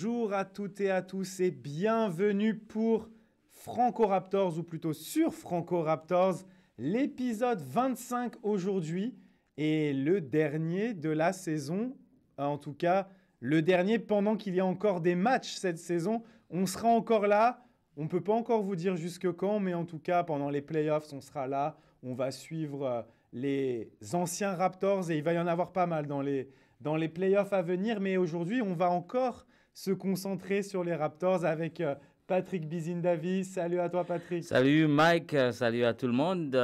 Bonjour à toutes et à tous et bienvenue pour Franco Raptors ou plutôt sur Franco Raptors, l'épisode 25 aujourd'hui et le dernier de la saison, en tout cas le dernier pendant qu'il y a encore des matchs cette saison. On sera encore là, on ne peut pas encore vous dire jusque quand, mais en tout cas pendant les playoffs on sera là, on va suivre les anciens Raptors et il va y en avoir pas mal dans les playoffs à venir, mais aujourd'hui, on va encore se concentrer sur les Raptors avec Patrick Bizindavi. Salut à toi, Patrick. Salut Mike, salut à tout le monde.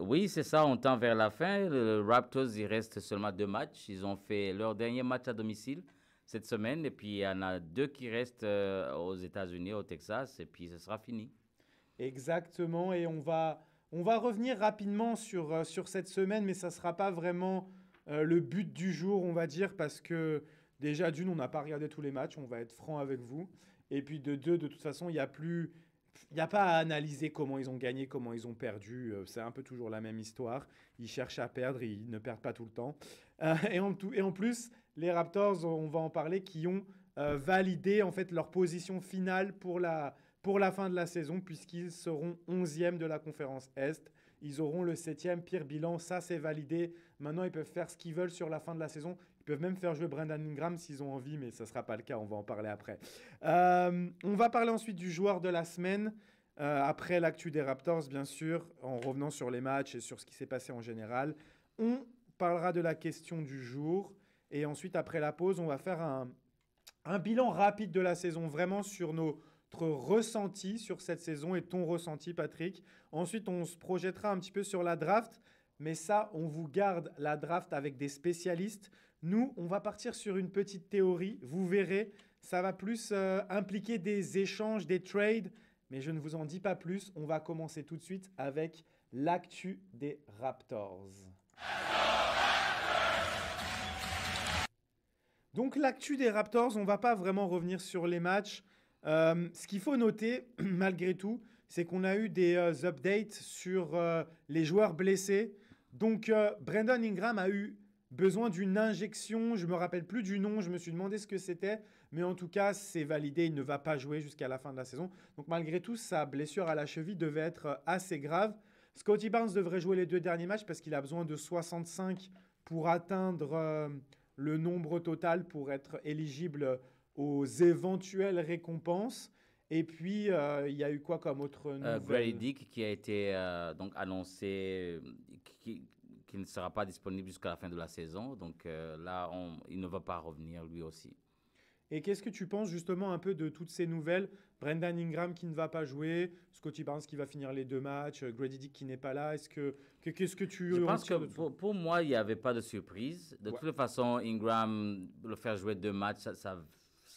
Oui, c'est ça, on tend vers la fin. Le Raptors, il reste seulement 2 matchs. Ils ont fait leur dernier match à domicile cette semaine et puis il y en a 2 qui restent aux États-Unis, au Texas, et puis ce sera fini. Exactement, et on va revenir rapidement sur cette semaine, mais ça ne sera pas vraiment le but du jour, on va dire, parce que déjà, d'une, on n'a pas regardé tous les matchs, on va être franc avec vous. Et puis de deux, de toute façon, il y a pas à analyser comment ils ont gagné, comment ils ont perdu. C'est un peu toujours la même histoire. Ils cherchent à perdre, ils ne perdent pas tout le temps. Et en plus, les Raptors, on va en parler, qui ont validé en fait leur position finale pour la fin de la saison, puisqu'ils seront 11e de la conférence Est. Ils auront le 7e pire bilan, ça c'est validé. Maintenant, ils peuvent faire ce qu'ils veulent sur la fin de la saison. Ils peuvent même faire jouer Brandon Ingram s'ils ont envie, mais ça ne sera pas le cas, on va en parler après. On va parler ensuite du joueur de la semaine, après l'actu des Raptors, bien sûr, en revenant sur les matchs et sur ce qui s'est passé en général. On parlera de la question du jour, et ensuite, après la pause, on va faire un bilan rapide de la saison, vraiment sur notre ressenti sur cette saison et ton ressenti, Patrick. Ensuite, on se projettera un petit peu sur la draft, mais ça, on vous garde la draft avec des spécialistes. Nous, on va partir sur une petite théorie. Vous verrez, ça va plus impliquer des échanges, des trades, mais je ne vous en dis pas plus. On va commencer tout de suite avec l'actu des Raptors. Donc l'actu des Raptors, on ne va pas vraiment revenir sur les matchs. Ce qu'il faut noter, malgré tout, c'est qu'on a eu des updates sur les joueurs blessés. Donc Brandon Ingram a eu besoin d'une injection. Je ne me rappelle plus du nom, je me suis demandé ce que c'était. Mais en tout cas, c'est validé, il ne va pas jouer jusqu'à la fin de la saison. Donc malgré tout, sa blessure à la cheville devait être assez grave. Scottie Barnes devrait jouer les 2 derniers matchs parce qu'il a besoin de 65 pour atteindre le nombre total pour être éligible aux éventuelles récompenses. Et puis, il y a eu quoi comme autre nouvelle? Grady Dick qui a été donc annoncé qui ne sera pas disponible jusqu'à la fin de la saison. Donc là, il ne va pas revenir lui aussi. Et qu'est-ce que tu penses justement un peu de toutes ces nouvelles? Brandon Ingram qui ne va pas jouer, Scottie Barnes qui va finir les 2 matchs, Grady Dick qui n'est pas là. Qu'est-ce que tu Je pense que retires de tout? pour moi, il n'y avait pas de surprise. De Ouais. toute façon, Ingram, le faire jouer 2 matchs, ça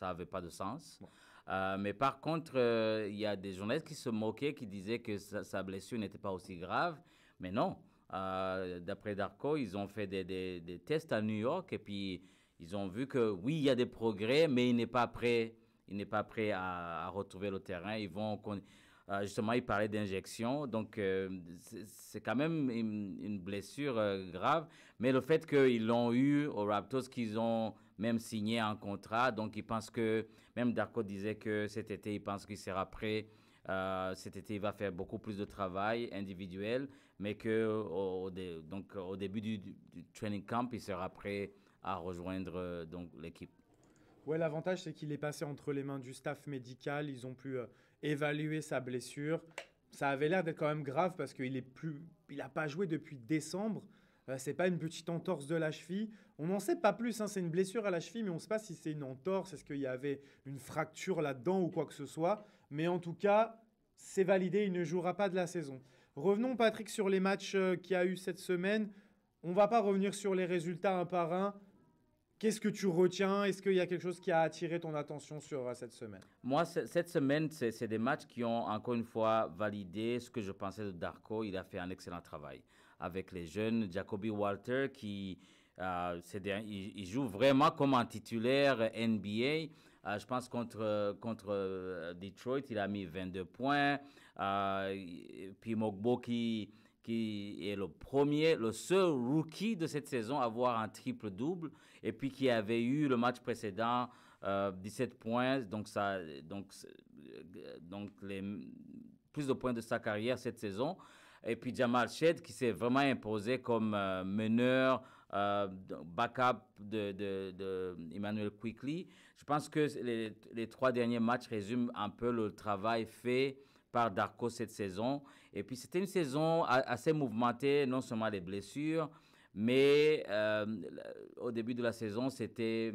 n'avait pas de sens. Ouais. Mais par contre, il y a des journalistes qui se moquaient, qui disaient que sa blessure n'était pas aussi grave. Mais non. D'après Darko, ils ont fait des tests à New York et puis ils ont vu que oui, il y a des progrès, mais il n'est pas prêt. Il n'est pas prêt à retrouver le terrain. Justement, il parlait d'injection. Donc, c'est quand même une blessure grave. Mais le fait qu'ils l'ont eu aux Raptors, qu'ils ont même signé un contrat, donc ils pensent que, même Darko disait que cet été, il pense qu'il sera prêt. Cet été, il va faire beaucoup plus de travail individuel, mais qu'au début du training camp, il sera prêt à rejoindre donc l'équipe. Ouais, l'avantage, c'est qu'il est passé entre les mains du staff médical. Ils ont pu évaluer sa blessure. Ça avait l'air d'être quand même grave parce qu'il n'a pas joué depuis décembre. C'est pas une petite entorse de la cheville. On n'en sait pas plus, hein. C'est une blessure à la cheville, mais on ne sait pas si c'est une entorse, est-ce qu'il y avait une fracture là-dedans ou quoi que ce soit. Mais en tout cas, c'est validé, il ne jouera pas de la saison. Revenons, Patrick, sur les matchs qu'il y a eu cette semaine. On ne va pas revenir sur les résultats un par un. Qu'est-ce que tu retiens? Est-ce qu'il y a quelque chose qui a attiré ton attention sur cette semaine? Moi, cette semaine, c'est des matchs qui ont encore une fois validé ce que je pensais de Darko. Il a fait un excellent travail avec les jeunes. Jacoby Walter, il joue vraiment comme un titulaire NBA. Je pense contre Detroit, il a mis 22 points. Puis Mogbo qui est le seul rookie de cette saison à avoir un triple-double, et puis qui avait eu le match précédent 17 points, donc plus de points de sa carrière cette saison. Et puis Jamal Shead qui s'est vraiment imposé comme meneur, backup de Emmanuel Quickley. Je pense que les 3 derniers matchs résument un peu le travail fait par Darko cette saison. Et puis c'était une saison assez mouvementée, non seulement les blessures, mais au début de la saison, c'était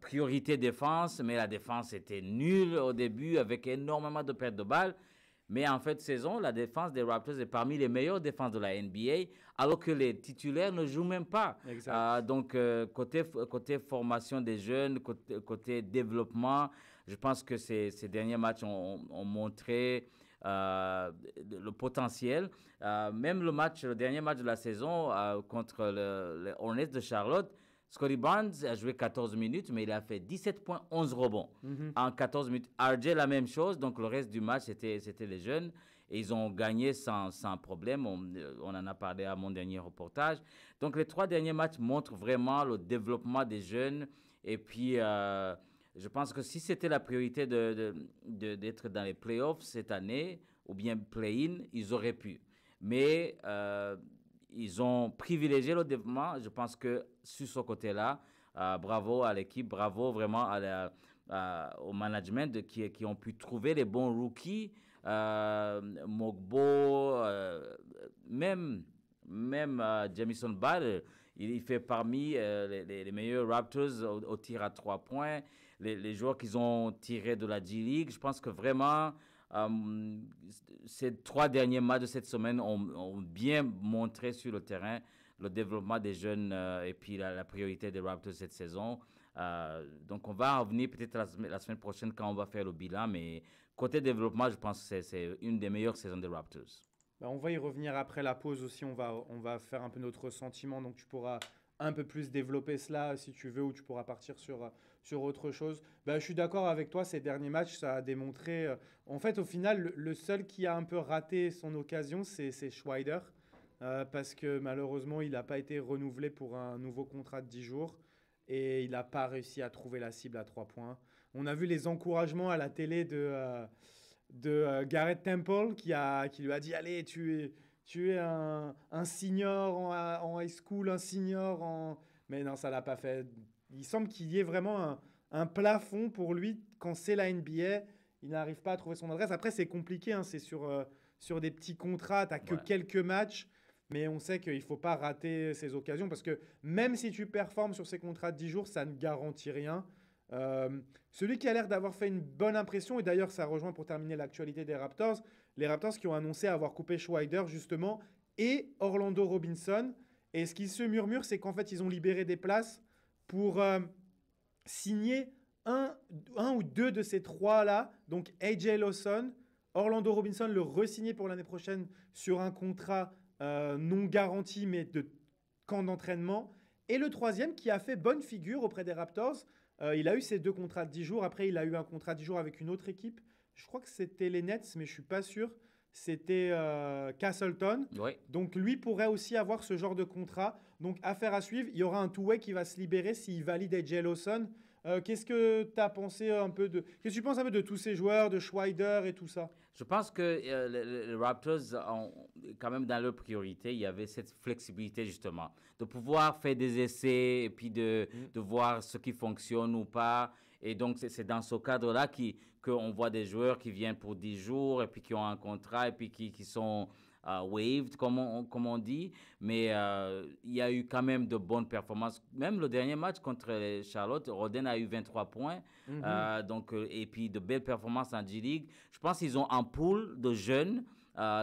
priorité défense, mais la défense était nulle au début avec énormément de pertes de balles. Mais en fin de saison, la défense des Raptors est parmi les meilleures défenses de la NBA, alors que les titulaires ne jouent même pas. Donc, côté formation des jeunes, côté développement, je pense que ces derniers matchs ont montré le potentiel. Même le dernier match de la saison contre les Hornets de Charlotte, Scottie Barnes a joué 14 minutes, mais il a fait 17 points, 11 rebonds en 14 minutes. RJ, la même chose. Donc, le reste du match, c'était les jeunes. Et ils ont gagné sans problème. On en a parlé à mon dernier reportage. Donc, les 3 derniers matchs montrent vraiment le développement des jeunes. Et puis, je pense que si c'était la priorité d'être dans les playoffs cette année, ou bien play-in, ils auraient pu. Mais ils ont privilégié le développement. Je pense que sur ce côté-là, bravo à l'équipe, bravo vraiment au management qui ont pu trouver les bons rookies. Mogbo, même Jamison Ball, il fait parmi les meilleurs Raptors au tir à 3 points. Les joueurs qu'ils ont tirés de la G-League, je pense que vraiment ces 3 derniers matchs de cette semaine ont bien montré sur le terrain le développement des jeunes et puis la priorité des Raptors cette saison. Donc on va revenir peut-être la semaine prochaine quand on va faire le bilan, mais côté développement, je pense que c'est une des meilleures saisons des Raptors. On va y revenir après la pause aussi, on va faire un peu notre ressentiment, donc tu pourras un peu plus développer cela si tu veux, ou tu pourras partir sur autre chose. Je suis d'accord avec toi, ces derniers matchs, ça a démontré... en fait, au final, le seul qui a un peu raté son occasion, c'est Schweider, parce que malheureusement, il n'a pas été renouvelé pour un nouveau contrat de 10 jours, et il n'a pas réussi à trouver la cible à 3 points. On a vu les encouragements à la télé de Garrett Temple qui lui a dit « Allez, tu es un senior en high school, un senior en... » Mais non, ça ne l'a pas fait. Il semble qu'il y ait vraiment un plafond pour lui quand c'est la NBA. Il n'arrive pas à trouver son adresse. Après, c'est compliqué. Hein, c'est sur des petits contrats. Tu n'as que quelques matchs. Mais on sait qu'il ne faut pas rater ces occasions parce que même si tu performes sur ces contrats de 10 jours, ça ne garantit rien. Celui qui a l'air d'avoir fait une bonne impression, et d'ailleurs ça rejoint pour terminer l'actualité des Raptors, les Raptors qui ont annoncé avoir coupé Schweider justement et Orlando Robinson. Et ce qui se murmure, c'est qu'en fait ils ont libéré des places pour signer un ou deux de ces 3-là, donc AJ Lawson, Orlando Robinson, le re-signer pour l'année prochaine sur un contrat non garanti mais de camp d'entraînement. Et le 3e qui a fait bonne figure auprès des Raptors, il a eu ses 2 contrats de 10 jours. Après, il a eu un contrat de 10 jours avec une autre équipe. Je crois que c'était les Nets, mais je ne suis pas sûr. C'était Castleton. Oui. Donc, lui pourrait aussi avoir ce genre de contrat. Donc, affaire à suivre. Il y aura un two-way qui va se libérer s'il valide AJ Lawson. Qu'est-ce que tu as pensé un peu de... Qu'est-ce que tu penses un peu de tous ces joueurs, de Schweider et tout ça? Je pense que les Raptors, quand même dans leur priorité, il y avait cette flexibilité justement, de pouvoir faire des essais et puis de voir ce qui fonctionne ou pas. Et donc, c'est dans ce cadre-là qu'on voit des joueurs qui viennent pour 10 jours et puis qui ont un contrat et puis qui sont waived, comme on dit. Mais il y a eu quand même de bonnes performances. Même le dernier match contre Charlotte, Roden a eu 23 points. Et puis de belles performances en G-League. Je pense qu'ils ont un pool de jeunes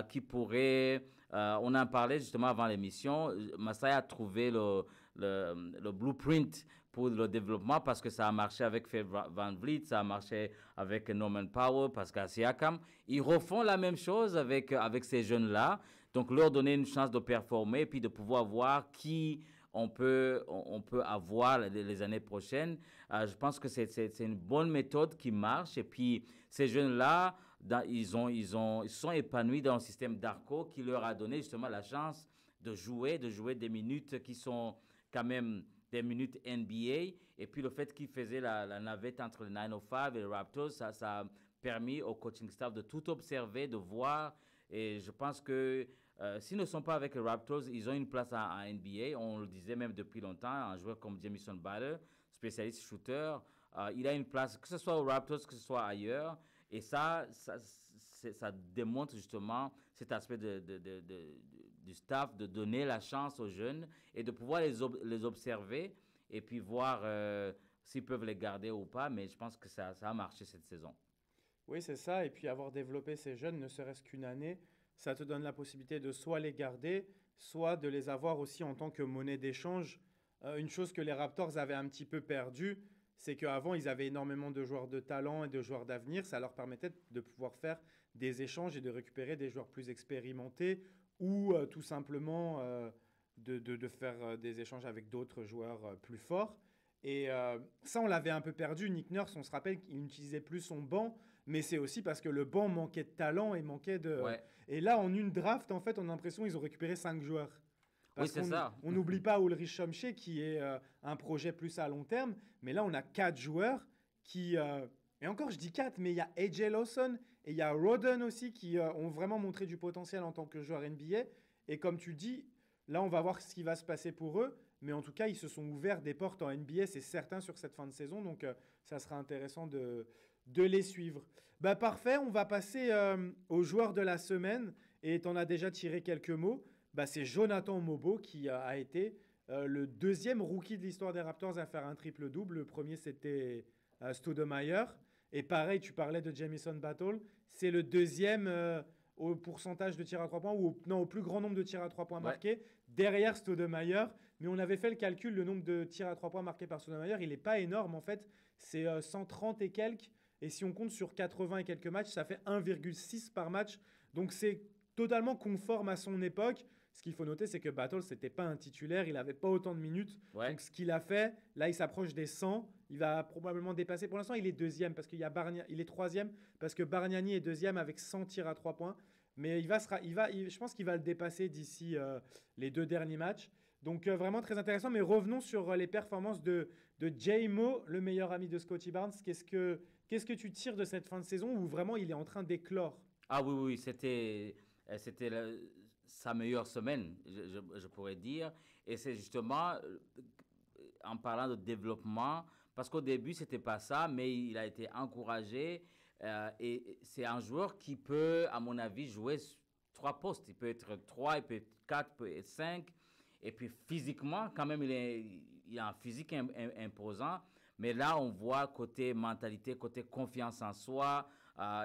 qui pourraient... on en parlait justement avant l'émission. Masai a trouvé le blueprint pour le développement parce que ça a marché avec Fred VanVleet, ça a marché avec Norman Powell, Pascal Siakam. Ils refont la même chose avec ces jeunes-là. Donc, leur donner une chance de performer et puis de pouvoir voir qui on peut avoir les années prochaines. Je pense que c'est une bonne méthode qui marche. Et puis, ces jeunes-là, ils se sont épanouis dans un système Darko qui leur a donné justement la chance de jouer des minutes qui sont quand même des minutes NBA. Et puis le fait qu'il faisait la navette entre le 905 et les Raptors, ça a permis au coaching staff de tout observer, de voir. Et je pense que s'ils ne sont pas avec les Raptors, ils ont une place en NBA. On le disait même depuis longtemps, un joueur comme Jamison Butler, spécialiste shooter, il a une place, que ce soit aux Raptors, que ce soit ailleurs. Et ça démontre justement cet aspect du staff, de donner la chance aux jeunes et de pouvoir les observer et puis voir s'ils peuvent les garder ou pas. Mais je pense que ça a marché cette saison. Oui, c'est ça. Et puis avoir développé ces jeunes, ne serait-ce qu'une année, ça te donne la possibilité de soit les garder, soit de les avoir aussi en tant que monnaie d'échange. Une chose que les Raptors avaient un petit peu perdue, c'est qu'avant, ils avaient énormément de joueurs de talent et de joueurs d'avenir. Ça leur permettait de pouvoir faire des échanges et de récupérer des joueurs plus expérimentés ou tout simplement de faire des échanges avec d'autres joueurs plus forts. Et ça, on l'avait un peu perdu. Nick Nurse, on se rappelle qu'il n'utilisait plus son banc, mais c'est aussi parce que le banc manquait de talent et manquait de... Ouais. Et là, en une draft, en fait, on a l'impression qu'ils ont récupéré 5 joueurs. Oui, Parce c'est qu'on ça. on n'oublie pas Ulrich Chomche qui est un projet plus à long terme, mais là, on a 4 joueurs qui... et encore, je dis 4, mais il y a AJ Lawson et il y a Roden aussi qui ont vraiment montré du potentiel en tant que joueur NBA. Et comme tu dis, là, on va voir ce qui va se passer pour eux. Mais en tout cas, ils se sont ouverts des portes en NBA, c'est certain, sur cette fin de saison. Donc, ça sera intéressant de les suivre. Bah, parfait, on va passer au joueur de la semaine. Et tu en as déjà tiré quelques mots. Bah, c'est Jonathan Mobo qui a été le deuxième rookie de l'histoire des Raptors à faire un triple-double. Le premier, c'était Stoudemire. Et pareil, tu parlais de Jamison Battle. C'est le deuxième au pourcentage de tirs à 3 points, ou non, au plus grand nombre de tirs à 3 points Ouais. marqués, derrière Stoudemire. Mais on avait fait le calcul, le nombre de tirs à 3 points marqués par Stoudemire, il n'est pas énorme en fait. C'est 130 et quelques. Et si on compte sur 80 et quelques matchs, ça fait 1,6 par match. Donc c'est totalement conforme à son époque. Ce qu'il faut noter, c'est que Battle, c'était pas un titulaire, il n'avait pas autant de minutes. Ouais. Donc ce qu'il a fait, là, il s'approche des 100. Il va probablement dépasser. Pour l'instant, il est deuxième parce qu'il y a il est troisième parce que Bargnani est deuxième avec 100 tirs à 3 points. Mais je pense qu'il va le dépasser d'ici les 2 derniers matchs. Donc vraiment très intéressant. Mais revenons sur les performances de J-Mo, le meilleur ami de Scottie Barnes. Qu'est-ce que tu tires de cette fin de saison où vraiment il est en train d'éclore? Ah oui, oui, c'était sa meilleure semaine, je pourrais dire. Et c'est justement en parlant de développement, parce qu'au début, c'était pas ça, mais il a été encouragé. Et c'est un joueur qui peut, à mon avis, jouer 3 postes. Il peut être 3, il peut être 4, il peut être 5. Et puis physiquement, quand même, il a un physique imposant. Mais là, on voit côté mentalité, côté confiance en soi.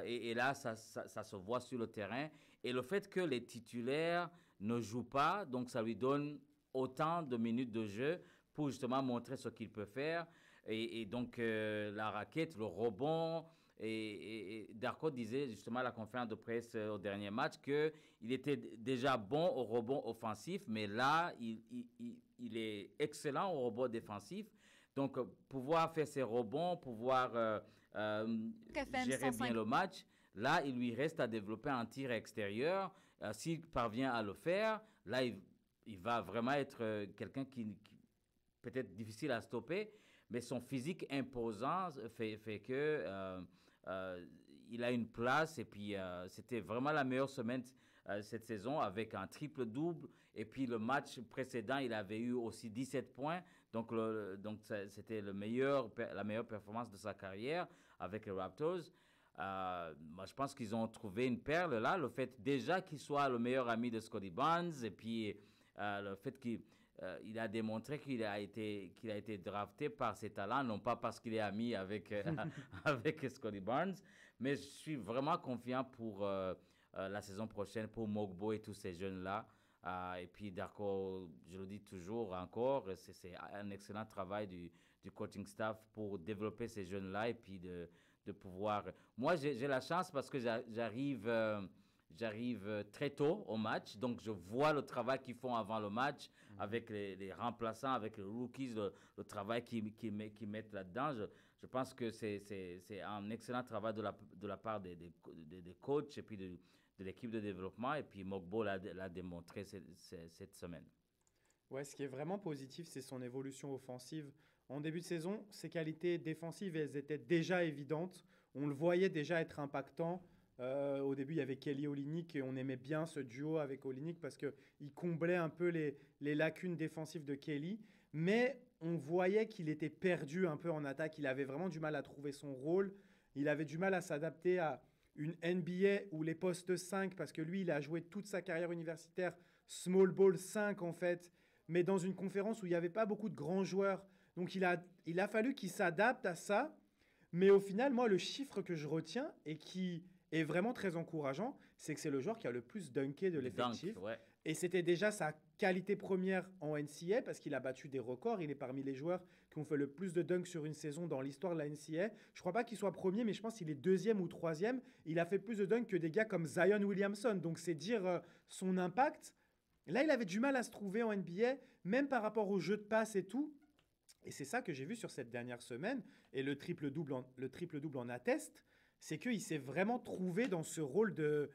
Et là, ça se voit sur le terrain. Et le fait que les titulaires ne jouent pas, donc ça lui donne autant de minutes de jeu pour justement montrer ce qu'il peut faire. Et donc, la raquette, le rebond. Et Darko disait justement à la conférence de presse au dernier match qu'il était déjà bon au rebond offensif, mais là, il est excellent au rebond défensif. Donc, pouvoir faire ses rebonds, pouvoir gérer bien le match, là, il lui reste à développer un tir extérieur. S'il parvient à le faire, là, il va vraiment être quelqu'un qui peut-être difficile à stopper, mais son physique imposant fait que il a une place. Et puis, c'était vraiment la meilleure semaine cette saison avec un triple-double. Et puis, le match précédent, il avait eu aussi 17 points. Donc, c'était la meilleure performance de sa carrière avec les Raptors. Moi, je pense qu'ils ont trouvé une perle là. Le fait déjà qu'il soit le meilleur ami de Scottie Barnes et puis le fait qu'il a démontré qu'il a été drafté par ses talents, non pas parce qu'il est ami avec, avec Scottie Barnes. Mais je suis vraiment confiant pour la saison prochaine, pour Mogbo et tous ces jeunes-là. Et puis Darko, je le dis toujours encore, c'est un excellent travail du coaching staff pour développer ces jeunes-là et puis de pouvoir... Moi, j'ai la chance parce que j'arrive très tôt au match, donc je vois le travail qu'ils font avant le match avec les remplaçants, avec les rookies, le travail qu'ils mettent là-dedans. Je pense que c'est un excellent travail de la part des coachs et puis de l'équipe de développement. Et puis Mogbo l'a démontré cette semaine. Ouais, ce qui est vraiment positif, c'est son évolution offensive. En début de saison, ses qualités défensives, elles étaient déjà évidentes. On le voyait déjà être impactant. Au début, il y avait Kelly Olynyk et on aimait bien ce duo avec Olynyk parce qu'il comblait un peu les lacunes défensives de Kelly. Mais on voyait qu'il était perdu un peu en attaque. Il avait vraiment du mal à trouver son rôle. Il avait du mal à s'adapter à une NBA où les postes 5, parce que lui, il a joué toute sa carrière universitaire small ball 5 en fait, mais dans une conférence où il n'y avait pas beaucoup de grands joueurs. Donc il a fallu qu'il s'adapte à ça. Mais au final, moi, le chiffre que je retiens et qui est vraiment très encourageant, c'est que c'est le joueur qui a le plus dunké de Du dunk, l'effectif. ouais. Et c'était déjà sa qualité première en NCAA parce qu'il a battu des records. Il est parmi les joueurs qui ont fait le plus de dunks sur une saison dans l'histoire de la NCAA. Je ne crois pas qu'il soit premier, mais je pense qu'il est deuxième ou troisième. Il a fait plus de dunks que des gars comme Zion Williamson. Donc c'est dire son impact. Là, il avait du mal à se trouver en NBA, même par rapport au jeu de passe et tout. Et c'est ça que j'ai vu sur cette dernière semaine, et le triple-double en atteste, c'est qu'il s'est vraiment trouvé dans ce rôle de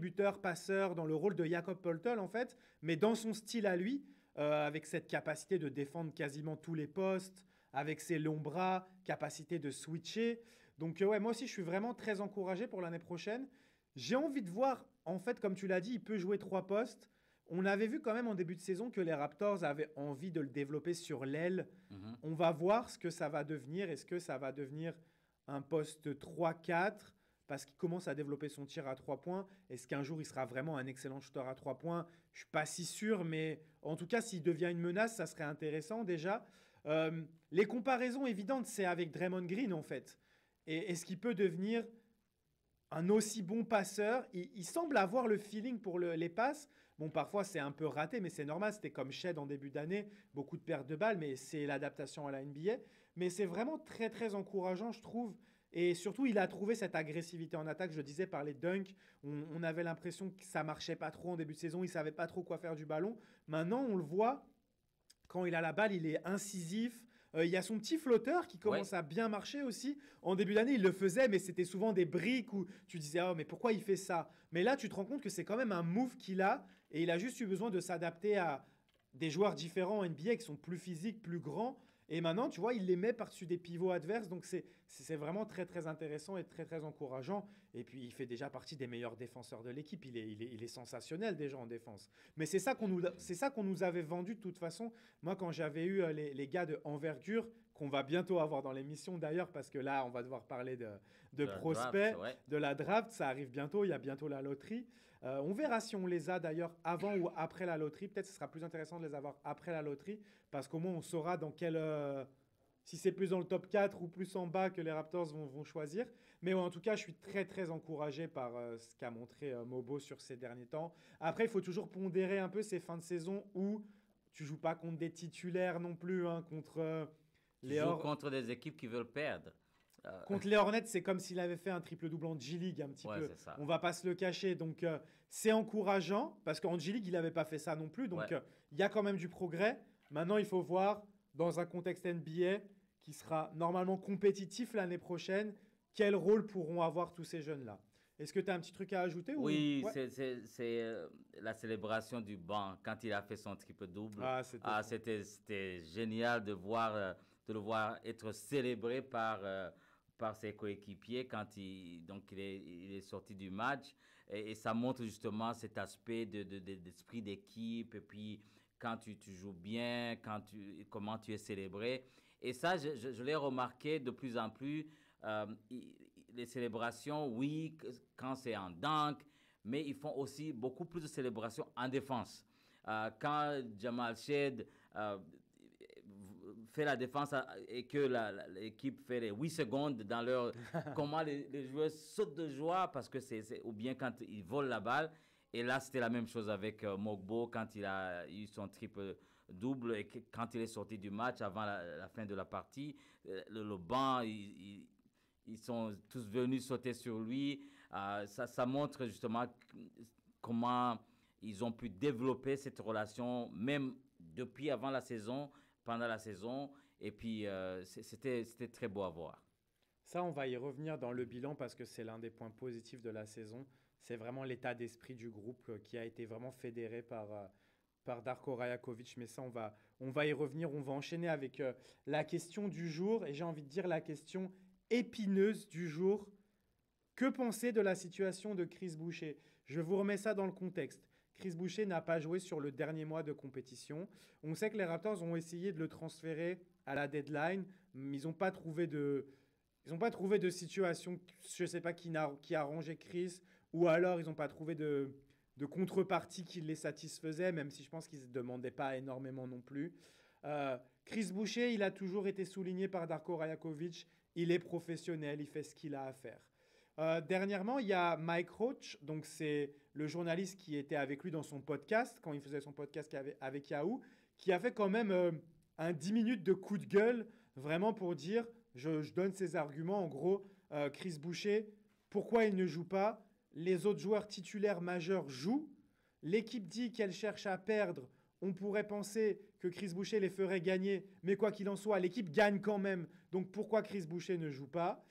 distributeur-passeur, dans le rôle de Jakob Poeltl en fait, mais dans son style à lui, avec cette capacité de défendre quasiment tous les postes, avec ses longs bras, capacité de switcher. Donc ouais, moi aussi je suis vraiment très encouragé pour l'année prochaine. J'ai envie de voir, en fait, comme tu l'as dit, il peut jouer trois postes. On avait vu quand même en début de saison que les Raptors avaient envie de le développer sur l'aile. Mhm. On va voir ce que ça va devenir. Est-ce que ça va devenir un poste 3-4 parce qu'il commence à développer son tir à 3 points? Est-ce qu'un jour il sera vraiment un excellent shooter à 3 points? Je ne suis pas si sûr, mais en tout cas, s'il devient une menace, ça serait intéressant déjà. Les comparaisons évidentes, c'est avec Draymond Green en fait. Et est-ce qu'il peut devenir un aussi bon passeur? Il semble avoir le feeling pour les passes. Bon, parfois c'est un peu raté, mais c'est normal. C'était comme Shed en début d'année, beaucoup de pertes de balles, mais c'est l'adaptation à la NBA. Mais c'est vraiment très très encourageant, je trouve. Et surtout, il a trouvé cette agressivité en attaque. Je le disais par les dunks, on avait l'impression que ça marchait pas trop en début de saison. Il savait pas trop quoi faire du ballon. Maintenant, on le voit quand il a la balle, il est incisif. Il y a son petit flotteur qui Ouais. commence à bien marcher aussi. En début d'année, il le faisait, mais c'était souvent des briques où tu disais, oh, mais pourquoi il fait ça? Mais là, tu te rends compte que c'est quand même un move qu'il a et il a juste eu besoin de s'adapter à des joueurs différents en NBA qui sont plus physiques, plus grands. Et maintenant, tu vois, il les met par-dessus des pivots adverses. Donc, c'est vraiment très, très intéressant et très, très encourageant. Et puis, il fait déjà partie des meilleurs défenseurs de l'équipe. Il est sensationnel déjà en défense. Mais c'est ça qu'on nous avait vendu de toute façon. Moi, quand j'avais eu les gars de envergure, qu'on va bientôt avoir dans l'émission d'ailleurs, parce que là, on va devoir parler de De la draft, prospects, ouais. de la draft. Ça arrive bientôt. Il y a bientôt la loterie. On verra si on les a d'ailleurs avant ou après la loterie. Peut-être que ce sera plus intéressant de les avoir après la loterie, parce qu'au moins on saura dans quel, si c'est plus dans le top 4 ou plus en bas que les Raptors vont choisir. Mais ouais, en tout cas, je suis très très encouragé par ce qu'a montré Mobo sur ces derniers temps. Après, il faut toujours pondérer un peu ces fins de saison où tu joues pas contre des titulaires non plus, hein, contre Tu les joues Or- contre des équipes qui veulent perdre. Contre les Hornets, c'est comme s'il avait fait un triple-double en G-League un petit Ouais, peu. c'est ça. On va pas se le cacher. Donc, c'est encourageant parce qu'en G-League, il n'avait pas fait ça non plus. Ouais. Donc, il y a quand même du progrès. Maintenant, il faut voir dans un contexte NBA qui sera normalement compétitif l'année prochaine, quel rôle pourront avoir tous ces jeunes-là. Est-ce que tu as un petit truc à ajouter ou... Oui, Ouais. c'est la célébration du banc quand il a fait son triple-double. Ah, c'était Ah, fou. c'était génial de le voir être célébré par ses coéquipiers quand il est sorti du match. Et ça montre justement cet aspect d'esprit d'équipe. Et puis, quand tu joues bien, comment tu es célébré. Et ça, je l'ai remarqué de plus en plus. Euh, il- les célébrations, oui, quand c'est en dunk, mais ils font aussi beaucoup plus de célébrations en défense. Quand Jamal Shed fait la défense et que l'équipe fait les 8 secondes dans leur... Comment les joueurs sautent de joie parce que ou bien quand ils volent la balle. Et là, c'était la même chose avec Mogbo quand il a eu son triple double et quand il est sorti du match avant la fin de la partie. Le banc, ils sont tous venus sauter sur lui. Ça montre justement comment ils ont pu développer cette relation, même depuis avant la saison, pendant la saison. Et puis, c'était très beau à voir. Ça, on va y revenir dans le bilan parce que c'est l'un des points positifs de la saison. C'est vraiment l'état d'esprit du groupe qui a été vraiment fédéré par Darko Rajakovic. Mais ça, on va y revenir. On va enchaîner avec la question du jour. Et j'ai envie de dire la question épineuse du jour. Que penser de la situation de Chris Boucher? Je vous remets ça dans le contexte. Chris Boucher n'a pas joué sur le dernier mois de compétition. On sait que les Raptors ont essayé de le transférer à la deadline, mais ils n'ont pas trouvé de situation, je ne sais pas, qui arrangeait Chris, ou alors ils n'ont pas trouvé de contrepartie qui les satisfaisait, même si je pense qu'ils ne demandaient pas énormément non plus. Chris Boucher, il a toujours été souligné par Darko Rajakovic. Il est professionnel, il fait ce qu'il a à faire. Dernièrement, il y a Mike Roach, donc c'est le journaliste qui était avec lui dans son podcast, quand il faisait son podcast avec Yahoo, qui a fait quand même un 10 minutes de coup de gueule, vraiment pour dire, je donne ses arguments, en gros, Chris Boucher, pourquoi il ne joue pas? Les autres joueurs titulaires majeurs jouent. L'équipe dit qu'elle cherche à perdre. On pourrait penser que Chris Boucher les ferait gagner, mais quoi qu'il en soit, l'équipe gagne quand même. Donc pourquoi Chris Boucher ne joue pas?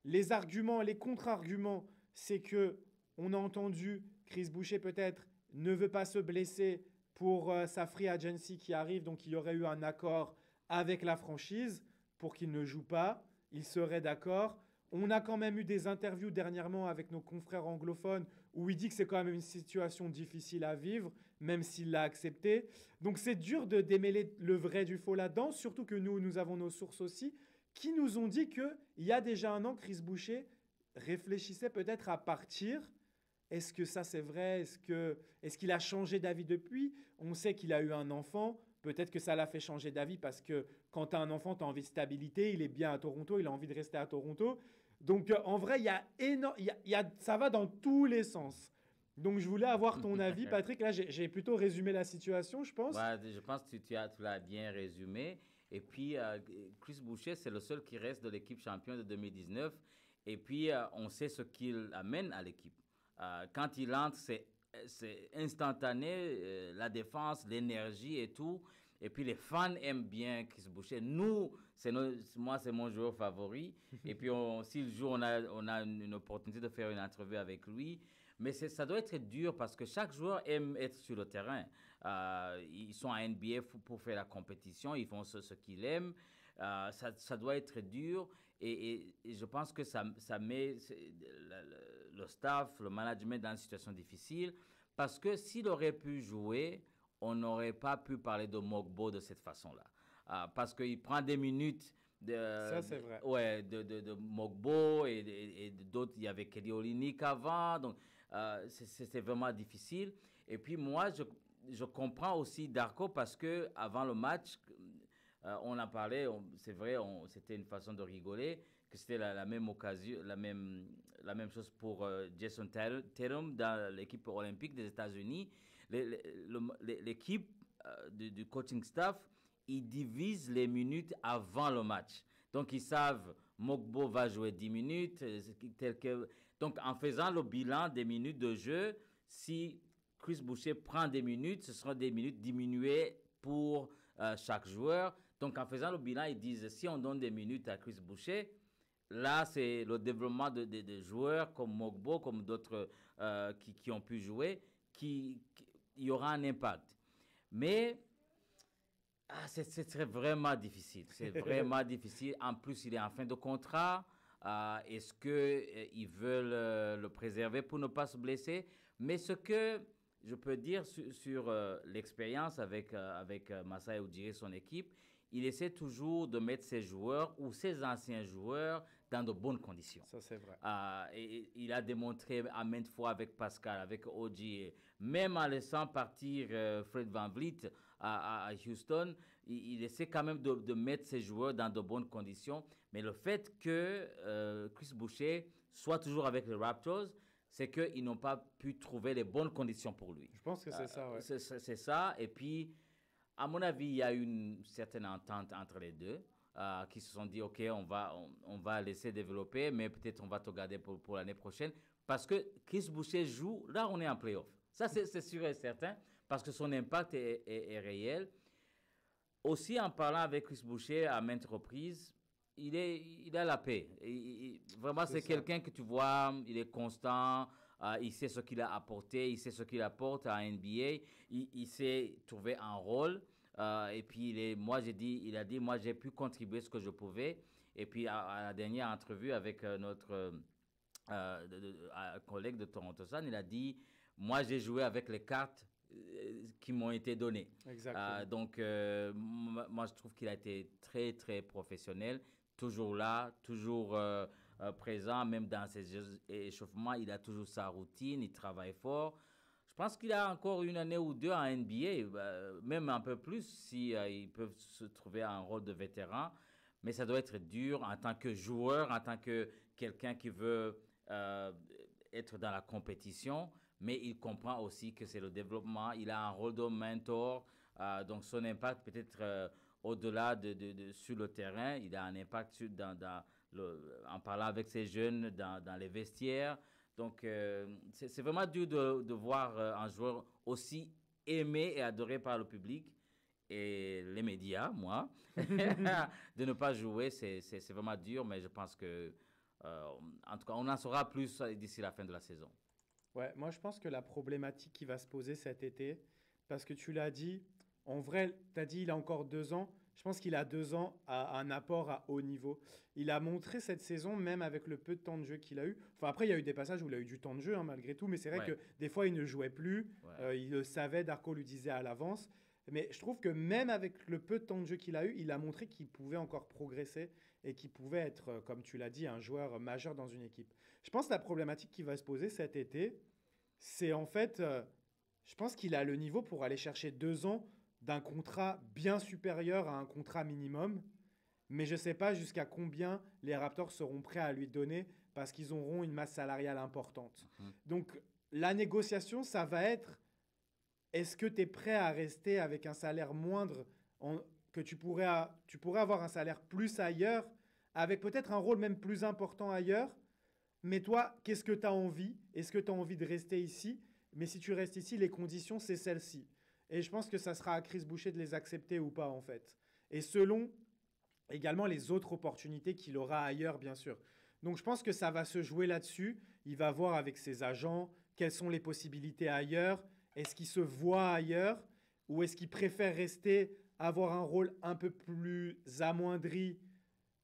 Les arguments, les contre-arguments, c'est que on a entendu Chris Boucher peut-être ne veut pas se blesser pour sa free agency qui arrive, donc il y aurait eu un accord avec la franchise pour qu'il ne joue pas. Il serait d'accord. On a quand même eu des interviews dernièrement avec nos confrères anglophones où il dit que c'est quand même une situation difficile à vivre, même s'il l'a accepté. Donc c'est dur de démêler le vrai du faux là-dedans, surtout que nous avons nos sources aussi, qui nous ont dit qu'il y a déjà un an, Chris Boucher réfléchissait peut-être à partir. Est-ce que ça c'est vrai? Est-ce qu'il a changé d'avis depuis? On sait qu'il a eu un enfant. Peut-être que ça l'a fait changer d'avis parce que quand tu as un enfant, tu as envie de stabilité. Il est bien à Toronto, il a envie de rester à Toronto. Donc en vrai, ça va dans tous les sens. Donc je voulais avoir ton avis, Patrick. Là, j'ai plutôt résumé la situation, je pense. Ouais, je pense que tu l'as bien résumé. Et puis, Chris Boucher, c'est le seul qui reste de l'équipe championne de 2019. Et puis, on sait ce qu'il amène à l'équipe. Quand il entre, c'est instantané, la défense, l'énergie et tout. Et puis, les fans aiment bien Chris Boucher. Nous, moi, c'est mon joueur favori. Et puis, s'il joue, on a une opportunité de faire une entrevue avec lui. Mais ça doit être dur parce que chaque joueur aime être sur le terrain. Ils sont à NBA pour faire la compétition, ils font ce qu'ils aiment. Ça doit être dur et je pense que ça met le staff, le management dans une situation difficile parce que s'il aurait pu jouer, on n'aurait pas pu parler de Mogbo de cette façon-là. Parce qu'il prend des minutes ça, c'est vrai. Ouais, de Mogbo et d'autres. Il y avait Kelly Olynyk avant, donc c'est vraiment difficile. Et puis moi, je comprends aussi Darko parce que avant le match, on en parlait, c'est vrai, c'était une façon de rigoler, que c'était la même occasion, la même chose pour Jason Tatum dans l'équipe olympique des États-Unis. L'équipe du coaching staff, ils divisent les minutes avant le match. Donc, ils savent, Mogbo va jouer 10 minutes. Donc, en faisant le bilan des minutes de jeu, si Chris Boucher prend des minutes, ce seront des minutes diminuées pour chaque joueur. Donc, en faisant le bilan, ils disent, si on donne des minutes à Chris Boucher, là, c'est le développement de joueurs comme Mogbo, comme d'autres qui ont pu jouer, il y aura un impact. Mais c'est vraiment difficile. C'est vraiment difficile. En plus, il est en fin de contrat. Est-ce qu'ils veulent le préserver pour ne pas se blesser? Mais ce que je peux dire sur l'expérience avec Masai Ujiri et son équipe, il essaie toujours de mettre ses joueurs ou ses anciens joueurs dans de bonnes conditions. Ça, c'est vrai. Et il a démontré à maintes fois avec Pascal, avec OG, même en laissant partir Fred VanVleet à Houston, il essaie quand même de mettre ses joueurs dans de bonnes conditions. Mais le fait que Chris Boucher soit toujours avec les Raptors, c'est qu'ils n'ont pas pu trouver les bonnes conditions pour lui. Je pense que c'est ça, ouais. C'est ça. Et puis, à mon avis, il y a une certaine entente entre les deux qui se sont dit, OK, on va laisser développer, mais peut-être on va te garder pour l'année prochaine. Parce que Chris Boucher joue, là, on est en playoff. Ça, c'est sûr et certain, parce que son impact est réel. Aussi, en parlant avec Chris Boucher à maintes reprises, il a la paix. Vraiment, c'est quelqu'un que tu vois, il est constant. Il sait ce qu'il a apporté, il sait ce qu'il apporte à NBA. Il sait trouver un rôle. Et puis, il a dit, moi, j'ai pu contribuer ce que je pouvais. Et puis, à la dernière entrevue avec notre collègue de Toronto Sun, il a dit, moi, j'ai joué avec les cartes qui m'ont été données. Exactement. Donc, moi, je trouve qu'il a été très, très professionnel. Toujours là, toujours présent, même dans ses échauffements. Il a toujours sa routine, il travaille fort. Je pense qu'il a encore une année ou deux en NBA, même un peu plus si ils peuvent se trouver à un rôle de vétéran. Mais ça doit être dur en tant que joueur, en tant que quelqu'un qui veut être dans la compétition. Mais il comprend aussi que c'est le développement. Il a un rôle de mentor. Donc son impact peut-être au-delà sur le terrain. Il a un impact en parlant avec ces jeunes dans les vestiaires. Donc, c'est vraiment dur de voir un joueur aussi aimé et adoré par le public et les médias, moi. De ne pas jouer, c'est vraiment dur, mais je pense que, en tout cas, on en saura plus d'ici la fin de la saison. Ouais, moi je pense que la problématique qui va se poser cet été, parce que tu l'as dit, en vrai, tu as dit il a encore 2 ans. Je pense qu'il a 2 ans à un apport à haut niveau. Il a montré cette saison, même avec le peu de temps de jeu qu'il a eu. Enfin, après, il y a eu des passages où il a eu du temps de jeu, hein, malgré tout, mais c'est vrai Ouais, que des fois, il ne jouait plus. ouais. Il le savait, Darko lui disait à l'avance. Mais je trouve que même avec le peu de temps de jeu qu'il a eu, il a montré qu'il pouvait encore progresser et qu'il pouvait être, comme tu l'as dit, un joueur majeur dans une équipe. Je pense que la problématique qui va se poser cet été, c'est en fait, je pense qu'il a le niveau pour aller chercher 2 ans d'un contrat bien supérieur à un contrat minimum. Mais je ne sais pas jusqu'à combien les Raptors seront prêts à lui donner parce qu'ils auront une masse salariale importante. Mhm. Donc la négociation, ça va être, est-ce que tu es prêt à rester avec un salaire moindre que tu pourrais avoir un salaire plus ailleurs, avec peut-être un rôle même plus important ailleurs, mais toi, qu'est-ce que tu as envie? Est-ce que tu as envie de rester ici? Mais si tu restes ici, les conditions, c'est celle-ci. Et je pense que ça sera à Chris Boucher de les accepter ou pas, en fait. Et selon également les autres opportunités qu'il aura ailleurs, bien sûr. Donc je pense que ça va se jouer là-dessus. Il va voir avec ses agents quelles sont les possibilités ailleurs. Est-ce qu'il se voit ailleurs ou est-ce qu'il préfère rester, avoir un rôle un peu plus amoindri?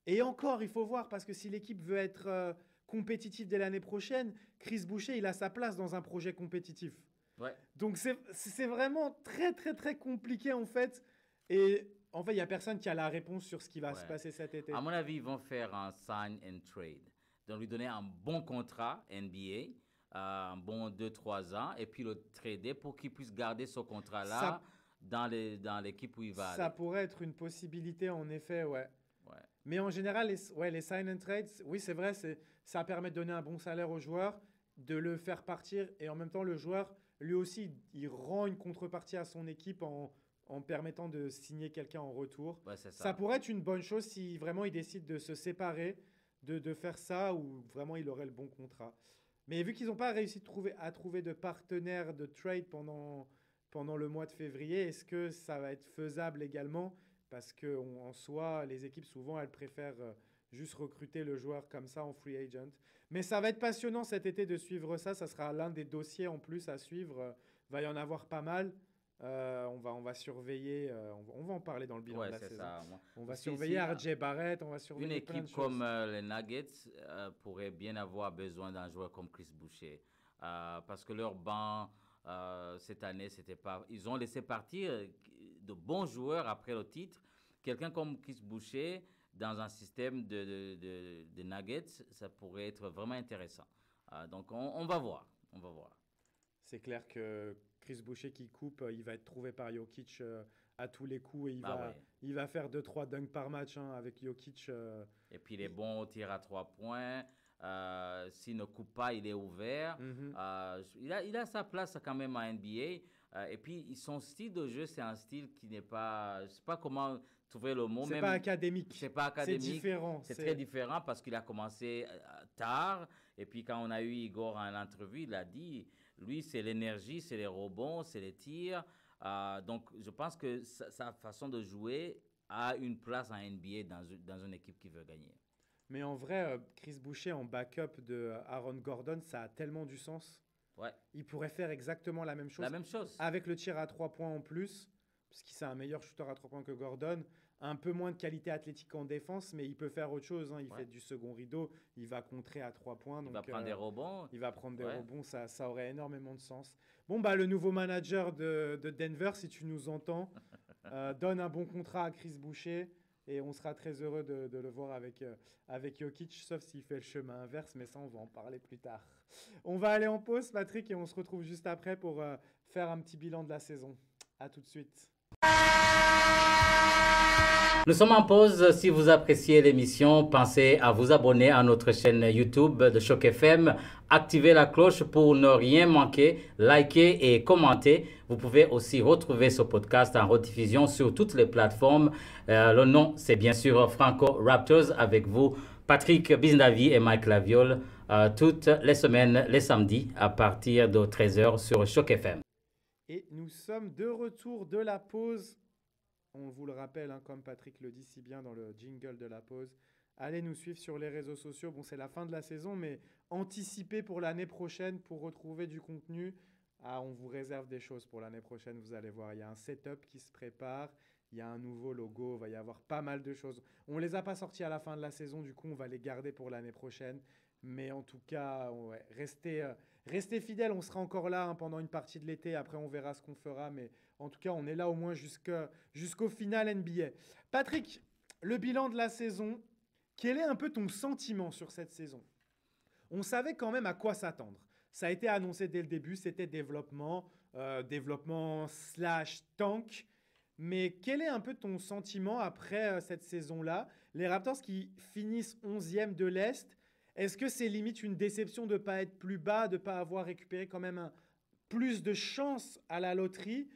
Et encore, il faut voir, parce que si l'équipe veut être compétitive dès l'année prochaine, Chris Boucher, il a sa place dans un projet compétitif. Ouais. Donc c'est vraiment très, très, très compliqué, en fait. Et en fait, il n'y a personne qui a la réponse sur ce qui va se Ouais. passer cet été. À mon avis, ils vont faire un sign and trade. Donc, lui donner un bon contrat NBA, un bon 2 3 ans, et puis le trader pour qu'il puisse garder ce contrat-là Ça, dans l'équipe où il va ça aller. pourrait être une possibilité, en effet, ouais. Ouais. Mais en général, les sign and trades, oui, c'est vrai, ça permet de donner un bon salaire au joueur, de le faire partir, et en même temps, le joueur, lui aussi, il rend une contrepartie à son équipe en permettant de signer quelqu'un en retour. Ouais, c'est Ça ça. pourrait être une bonne chose si vraiment il décide de se séparer, de faire ça, ou vraiment il aurait le bon contrat. Mais vu qu'ils n'ont pas réussi à trouver de partenaire de trade pendant le mois de février, est-ce que ça va être faisable également? Parce qu'en soi, les équipes, souvent, elles préfèrent juste recruter le joueur comme ça en free agent. Mais ça va être passionnant cet été de suivre ça. Ça sera l'un des dossiers en plus à suivre. Va y en avoir pas mal. On va surveiller, on va en parler dans le bilan de Ouais, la c'est saison. ça. On va Aussi, surveiller RJ Barrett, on va une surveiller plein de équipe choses. comme les Nuggets pourrait bien avoir besoin d'un joueur comme Chris Boucher. Parce que leur banc, cette année, c'était pas. Ils ont laissé partir de bons joueurs après le titre. Quelqu'un comme Chris Boucher, dans un système de Nuggets, ça pourrait être vraiment intéressant. Donc, on va voir. On va voir. C'est clair que Chris Boucher qui coupe, il va être trouvé par Jokic à tous les coups et il Ah va, ouais. il va faire 2 3 dunks par match hein, avec Jokic. Et puis, il est bon au tir à 3 points. S'il ne coupe pas, il est ouvert. Mhm. Il a sa place quand même en NBA. Et puis, son style de jeu, c'est un style qui n'est pas. Je ne sais pas comment trouver le mot. C'est pas académique, C'est pas c'est académique. différent. C'est très différent parce qu'il a commencé tard. Et puis, quand on a eu Igor en entrevue, il a dit lui, c'est l'énergie, c'est les rebonds, c'est les tirs. Donc, je pense que sa façon de jouer a une place en NBA dans une équipe qui veut gagner. Mais en vrai, Chris Boucher en backup de Aaron Gordon, ça a tellement du sens. Ouais, Il pourrait faire exactement la même la chose même chose. avec le tir à 3 points en plus, puisqu'il c'est un meilleur shooter à 3 points que Gordon. Un peu moins de qualité athlétique en défense, mais il peut faire autre chose, hein. Il Ouais. fait du second rideau, il va contrer à 3 points. Il va Donc, prendre des rebonds. il va prendre des Ouais. rebonds, ça aurait énormément de sens. Bon, bah, le nouveau manager de Denver, si tu nous entends, donne un bon contrat à Chris Boucher et on sera très heureux de le voir avec Jokic, sauf s'il fait le chemin inverse, mais ça, on va en parler plus tard. On va aller en pause, Patrick, et on se retrouve juste après pour faire un petit bilan de la saison. À tout de suite. Nous sommes en pause. Si vous appréciez l'émission, pensez à vous abonner à notre chaîne YouTube de Choc FM. Activez la cloche pour ne rien manquer. Likez et commentez. Vous pouvez aussi retrouver ce podcast en rediffusion sur toutes les plateformes. Le nom, c'est bien sûr Franco Raptors avec vous, Patrick Biznavi et Mike Laviole, toutes les semaines, les samedis, à partir de 13h sur Choc FM. Et nous sommes de retour de la pause. On vous le rappelle, hein, comme Patrick le dit si bien dans le jingle de la pause, allez nous suivre sur les réseaux sociaux. Bon, c'est la fin de la saison, mais anticipez pour l'année prochaine pour retrouver du contenu. Ah, on vous réserve des choses pour l'année prochaine, vous allez voir. Il y a un setup qui se prépare, il y a un nouveau logo, il va y avoir pas mal de choses. On ne les a pas sortis à la fin de la saison, du coup, on va les garder pour l'année prochaine. Mais en tout cas, ouais, restez fidèles, on sera encore là, hein, pendant une partie de l'été. Après, on verra ce qu'on fera, mais en tout cas, on est là au moins jusqu'au final NBA. Patrick, le bilan de la saison, quel est un peu ton sentiment sur cette saison? On savait quand même à quoi s'attendre. Ça a été annoncé dès le début, c'était développement slash tank. Mais quel est un peu ton sentiment après cette saison-là? Les Raptors qui finissent 11e de l'Est, est-ce que c'est limite une déception de ne pas être plus bas, de ne pas avoir récupéré quand même plus de chance à la loterie?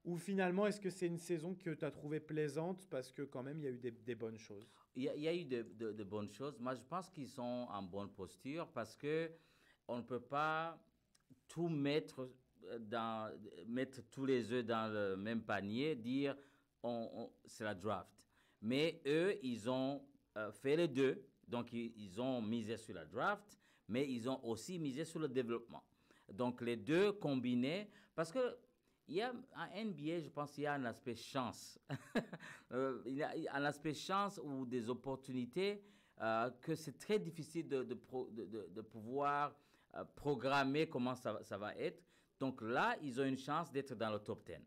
Ou finalement, est-ce que c'est une saison que tu as trouvée plaisante parce que quand même, il y a eu des bonnes choses? Il y a eu de bonnes choses. Moi, je pense qu'ils sont en bonne posture parce que on ne peut pas tout mettre tous les œufs dans le même panier, dire c'est la draft. Mais eux, ils ont fait les deux. Donc, ils ont misé sur la draft, mais ils ont aussi misé sur le développement. Donc, les deux combinés, parce que il y a en NBA, je pense qu'il y a un aspect chance. Il y a un aspect chance ou des opportunités que c'est très difficile de pouvoir programmer comment ça va être. Donc là, ils ont une chance d'être dans le top 10.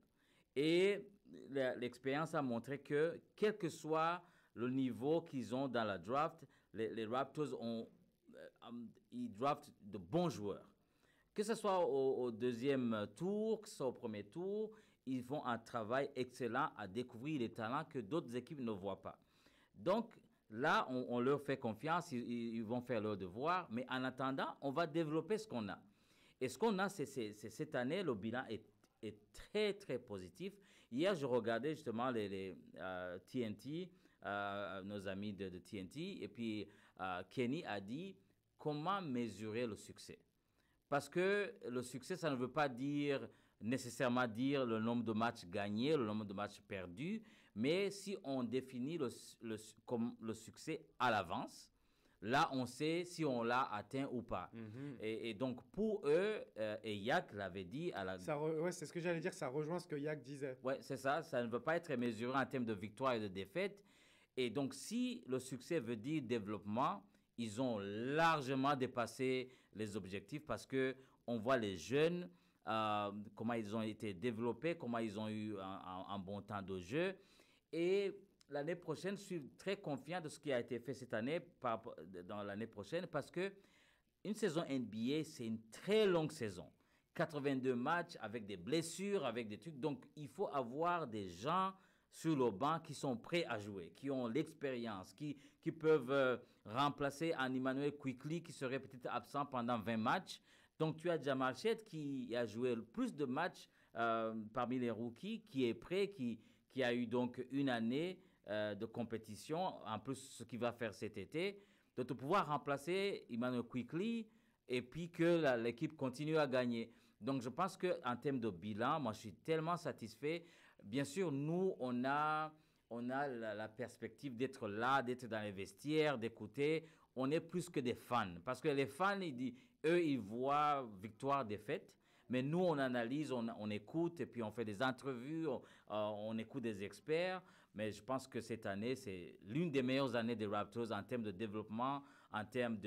Et l'expérience a montré que, quel que soit le niveau qu'ils ont dans la draft, les Raptors ils draftent de bons joueurs. Que ce soit au deuxième tour, que ce soit au premier tour, ils font un travail excellent à découvrir les talents que d'autres équipes ne voient pas. Donc là, on leur fait confiance, ils vont faire leur devoir, mais en attendant, on va développer ce qu'on a. Et ce qu'on a, c'est cette année, le bilan est très, très positif. Hier, je regardais justement les TNT, nos amis de TNT, et puis Kenny a dit comment mesurer le succès. Parce que le succès, ça ne veut pas nécessairement dire le nombre de matchs gagnés, le nombre de matchs perdus, mais si on définit comme le succès à l'avance, là, on sait si on l'a atteint ou pas. Et donc, pour eux, et Yak l'avait dit à la... Ouais, c'est ce que j'allais dire, ça rejoint ce que Yak disait. Oui, c'est ça. Ça ne veut pas être mesuré en termes de victoire et de défaite. Et donc, si le succès veut dire développement, ils ont largement dépassé les objectifs parce que on voit les jeunes, comment ils ont été développés, comment ils ont eu un bon temps de jeu. Et l'année prochaine, je suis très confiant de ce qui a été fait cette année, dans l'année prochaine, parce que une saison NBA, c'est une très longue saison. 82 matchs avec des blessures, avec des trucs. Donc, il faut avoir des gens sur le banc qui sont prêts à jouer, qui ont l'expérience, qui peuvent remplacer un Emmanuel Quickley qui serait peut-être absent pendant 20 matchs. Donc, tu as Jamal Shead qui a joué le plus de matchs parmi les rookies, qui est prêt, qui a eu donc une année de compétition, en plus ce qu'il va faire cet été, de pouvoir remplacer Emmanuel Quickley et puis que l'équipe continue à gagner. Donc, je pense qu'en termes de bilan, moi, je suis tellement satisfait. Bien sûr, nous, on a on a la perspective d'être là, d'être dans les vestiaires, d'écouter. On est plus que des fans. Parce que les fans, eux, ils voient victoire, défaite. Mais nous, on analyse, on écoute, et puis on fait des entrevues, on écoute des experts. Mais je pense que cette année, c'est l'une des meilleures années des Raptors en termes de développement, en termes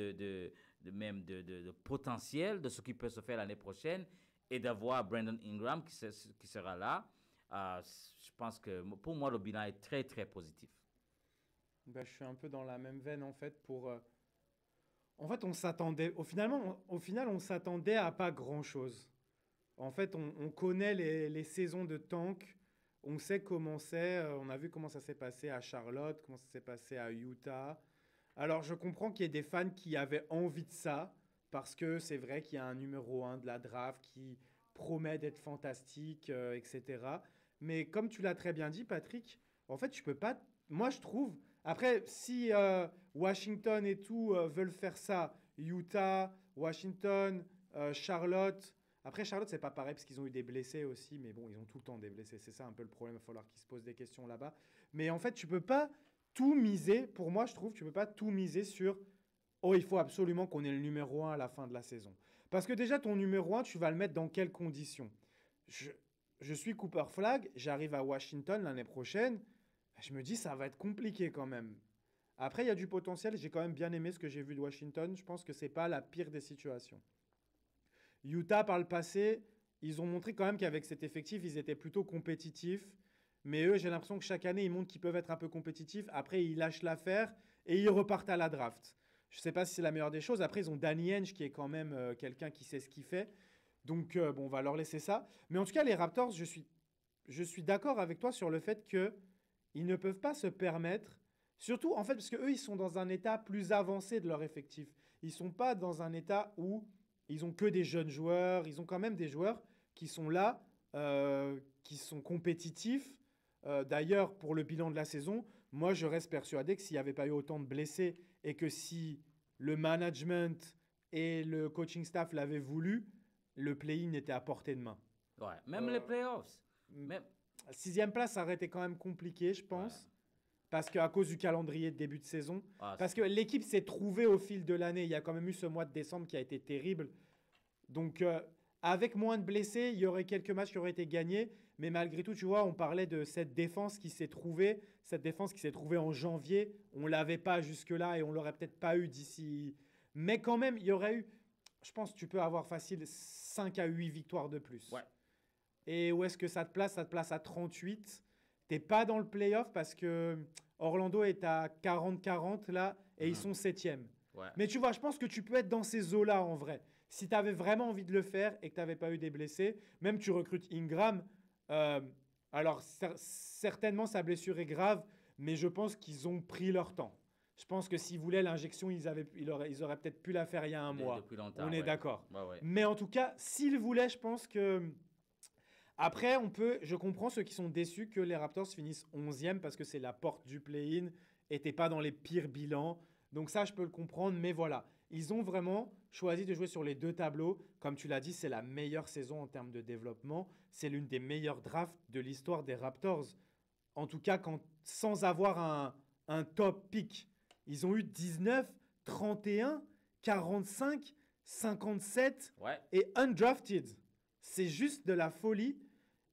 même de potentiel, de ce qui peut se faire l'année prochaine, et d'avoir Brandon Ingram qui sera là. Je pense que pour moi, le bilan est très, très positif. Ben, je suis un peu dans la même veine en fait En fait, on s'attendait... Au final, on s'attendait à pas grand-chose. En fait, on connaît les saisons de tank. On sait comment c'est. On a vu comment ça s'est passé à Charlotte, comment ça s'est passé à Utah. Alors, je comprends qu'il y ait des fans qui avaient envie de ça, parce que c'est vrai qu'il y a un numéro un de la draft qui promet d'être fantastique, etc. Mais comme tu l'as très bien dit, Patrick, en fait, tu peux pas. Moi, je trouve. Après, si Washington et tout veulent faire ça, Utah, Washington, Charlotte. Après, Charlotte, c'est pas pareil parce qu'ils ont eu des blessés aussi, mais bon, ils ont tout le temps des blessés. C'est ça un peu le problème. Il va falloir qu'ils se posent des questions là-bas. Mais en fait, tu peux pas tout miser. Pour moi, je trouve, tu peux pas tout miser sur oh, il faut absolument qu'on ait le numéro un à la fin de la saison. Parce que déjà, ton numéro un, tu vas le mettre dans quelles conditions? je, je suis Cooper Flag, j'arrive à Washington l'année prochaine. Je me dis, ça va être compliqué quand même. Après, il y a du potentiel. J'ai quand même bien aimé ce que j'ai vu de Washington. Je pense que c'est pas la pire des situations. Utah, par le passé, ils ont montré quand même qu'avec cet effectif, ils étaient plutôt compétitifs. Mais eux, j'ai l'impression que chaque année, ils montrent qu'ils peuvent être un peu compétitifs. Après, ils lâchent l'affaire et ils repartent à la draft. Je ne sais pas si c'est la meilleure des choses. Après, ils ont Danny Ainge, qui est quand même quelqu'un qui sait ce qu'il fait. Donc, bon, on va leur laisser ça. Mais en tout cas, les Raptors, je suis d'accord avec toi sur le fait qu'ils ne peuvent pas se permettre, surtout en fait, parce qu'eux, ils sont dans un état plus avancé de leur effectif. Ils ne sont pas dans un état où ils ont que des jeunes joueurs. Ils ont quand même des joueurs qui sont là, qui sont compétitifs. D'ailleurs, pour le bilan de la saison, moi, je reste persuadé que s'il n'y avait pas eu autant de blessés et que si le management et le coaching staff l'avaient voulu, le play-in était à portée de main. Ouais, même les playoffs. Même... Sixième place, ça aurait été quand même compliqué, je pense. Ouais. Parce qu'à cause du calendrier de début de saison. Parce que l'équipe s'est trouvée au fil de l'année. Il y a quand même eu ce mois de décembre qui a été terrible. Donc, avec moins de blessés, il y aurait quelques matchs qui auraient été gagnés. Mais malgré tout, tu vois, on parlait de cette défense qui s'est trouvée. Cette défense qui s'est trouvée en janvier. On ne l'avait pas jusque-là et on ne l'aurait peut-être pas eu d'ici. Mais quand même, il y aurait eu... Je pense que tu peux avoir facile 5 à 8 victoires de plus. Ouais. Et où est-ce que ça te place? Ça te place à 38. Tu n'es pas dans le playoff parce que Orlando est à 40-40 là et ils sont 7e. Ouais. Mais tu vois, je pense que tu peux être dans ces eaux-là en vrai. Si tu avais vraiment envie de le faire et que tu n'avais pas eu des blessés, même tu recrutes Ingram, alors certainement sa blessure est grave, mais je pense qu'ils ont pris leur temps. Je pense que s'ils voulaient l'injection, ils auraient peut-être pu la faire il y a un mois. Depuis longtemps, on est d'accord. Ouais. Mais en tout cas, s'ils voulaient, je pense que... Après, je comprends ceux qui sont déçus que les Raptors finissent 11e parce que c'est la porte du play-in et t'es pas dans les pires bilans. Donc ça, je peux le comprendre, mais voilà. Ils ont vraiment choisi de jouer sur les deux tableaux. Comme tu l'as dit, c'est la meilleure saison en termes de développement. C'est l'une des meilleures drafts de l'histoire des Raptors. En tout cas, sans avoir un top pick. Ils ont eu 19, 31, 45, 57 et undrafted. C'est juste de la folie.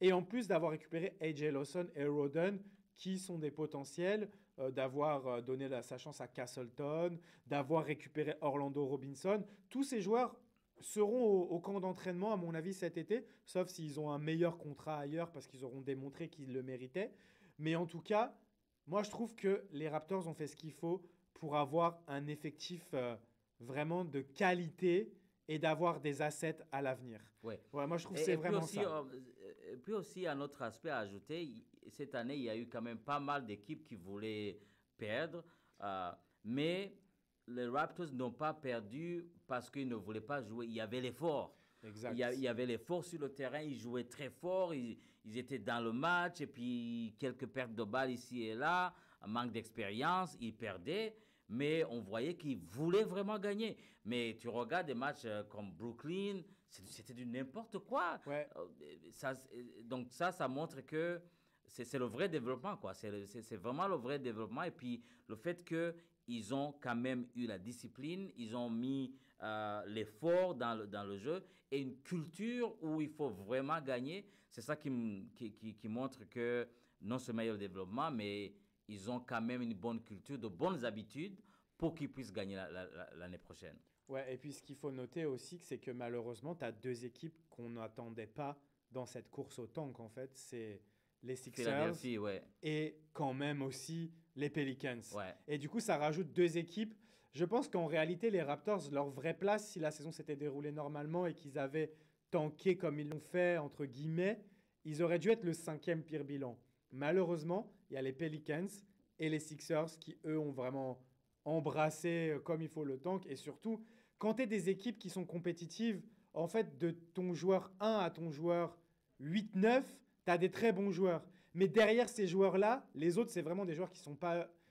Et en plus d'avoir récupéré AJ Lawson et Rodden, qui sont des potentiels, d'avoir donné sa chance à Castleton, d'avoir récupéré Orlando Robinson. Tous ces joueurs seront au camp d'entraînement, à mon avis, cet été, sauf s'ils ont un meilleur contrat ailleurs parce qu'ils auront démontré qu'ils le méritaient. Mais en tout cas, moi, je trouve que les Raptors ont fait ce qu'il faut pour avoir un effectif vraiment de qualité et d'avoir des assets à l'avenir. Ouais, moi, je trouve que c'est vraiment aussi, ça. Et puis aussi, un autre aspect à ajouter, cette année, il y a eu quand même pas mal d'équipes qui voulaient perdre, mais les Raptors n'ont pas perdu parce qu'ils ne voulaient pas jouer. Il y avait l'effort. Exact. Il y avait l'effort sur le terrain, ils jouaient très fort, ils étaient dans le match, et puis quelques pertes de balles ici et là, un manque d'expérience, ils perdaient. Mais on voyait qu'ils voulaient vraiment gagner. Mais tu regardes des matchs comme Brooklyn, c'était du n'importe quoi. Ouais. Donc ça montre que c'est le vrai développement, quoi. C'est vraiment le vrai développement. Et puis, le fait qu'ils ont quand même eu la discipline, ils ont mis l'effort dans le jeu et une culture où il faut vraiment gagner. C'est ça qui montre que non seulement il y a le développement, mais ils ont quand même une bonne culture, de bonnes habitudes pour qu'ils puissent gagner l'année prochaine. Ouais, et puis ce qu'il faut noter aussi, c'est que malheureusement, tu as deux équipes qu'on n'attendait pas dans cette course au tank, en fait. C'est les Sixers Philadelphie, ouais. et quand même aussi les Pelicans. Ouais. Et du coup, ça rajoute deux équipes. Je pense qu'en réalité, les Raptors, leur vraie place, si la saison s'était déroulée normalement et qu'ils avaient tanké comme ils l'ont fait, entre guillemets, ils auraient dû être le cinquième pire bilan. Malheureusement, il y a les Pelicans et les Sixers qui, eux, ont vraiment embrassé comme il faut le tank. Et surtout, quand tu es des équipes qui sont compétitives, en fait, de ton joueur 1 à ton joueur 8-9, tu as des très bons joueurs. Mais derrière ces joueurs-là, les autres, c'est vraiment des joueurs qui ne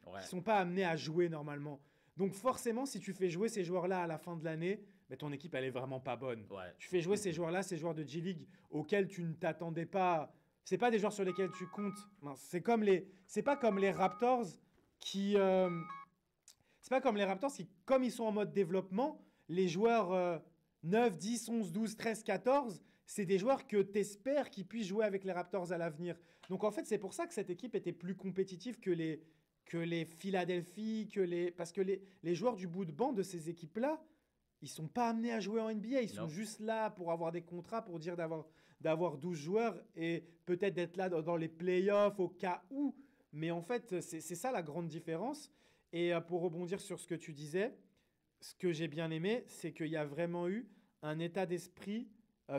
Ouais. sont pas amenés à jouer normalement. Donc forcément, si tu fais jouer ces joueurs-là à la fin de l'année, ben, ton équipe, elle est vraiment pas bonne. Ouais. Tu fais jouer ces joueurs-là, ces joueurs de G-League auxquels tu ne t'attendais pas. C'est pas des joueurs sur lesquels tu comptes. Non, c'est pas comme les Raptors qui, c'est pas comme les Raptors qui, comme ils sont en mode développement, les joueurs 9, 10, 11, 12, 13, 14, c'est des joueurs que tu espères qu'ils puissent jouer avec les Raptors à l'avenir. Donc en fait, c'est pour ça que cette équipe était plus compétitive que les Philadelphie, parce que les joueurs du bout de banc de ces équipes-là, ils sont pas amenés à jouer en NBA. Ils sont Non. juste là pour avoir des contrats, pour dire d'avoir 12 joueurs et peut-être d'être là dans les playoffs au cas où. Mais en fait, c'est ça la grande différence. Et pour rebondir sur ce que tu disais, ce que j'ai bien aimé, c'est qu'il y a vraiment eu un état d'esprit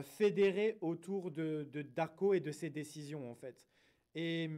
fédéré autour de Darko et de ses décisions, en fait. Et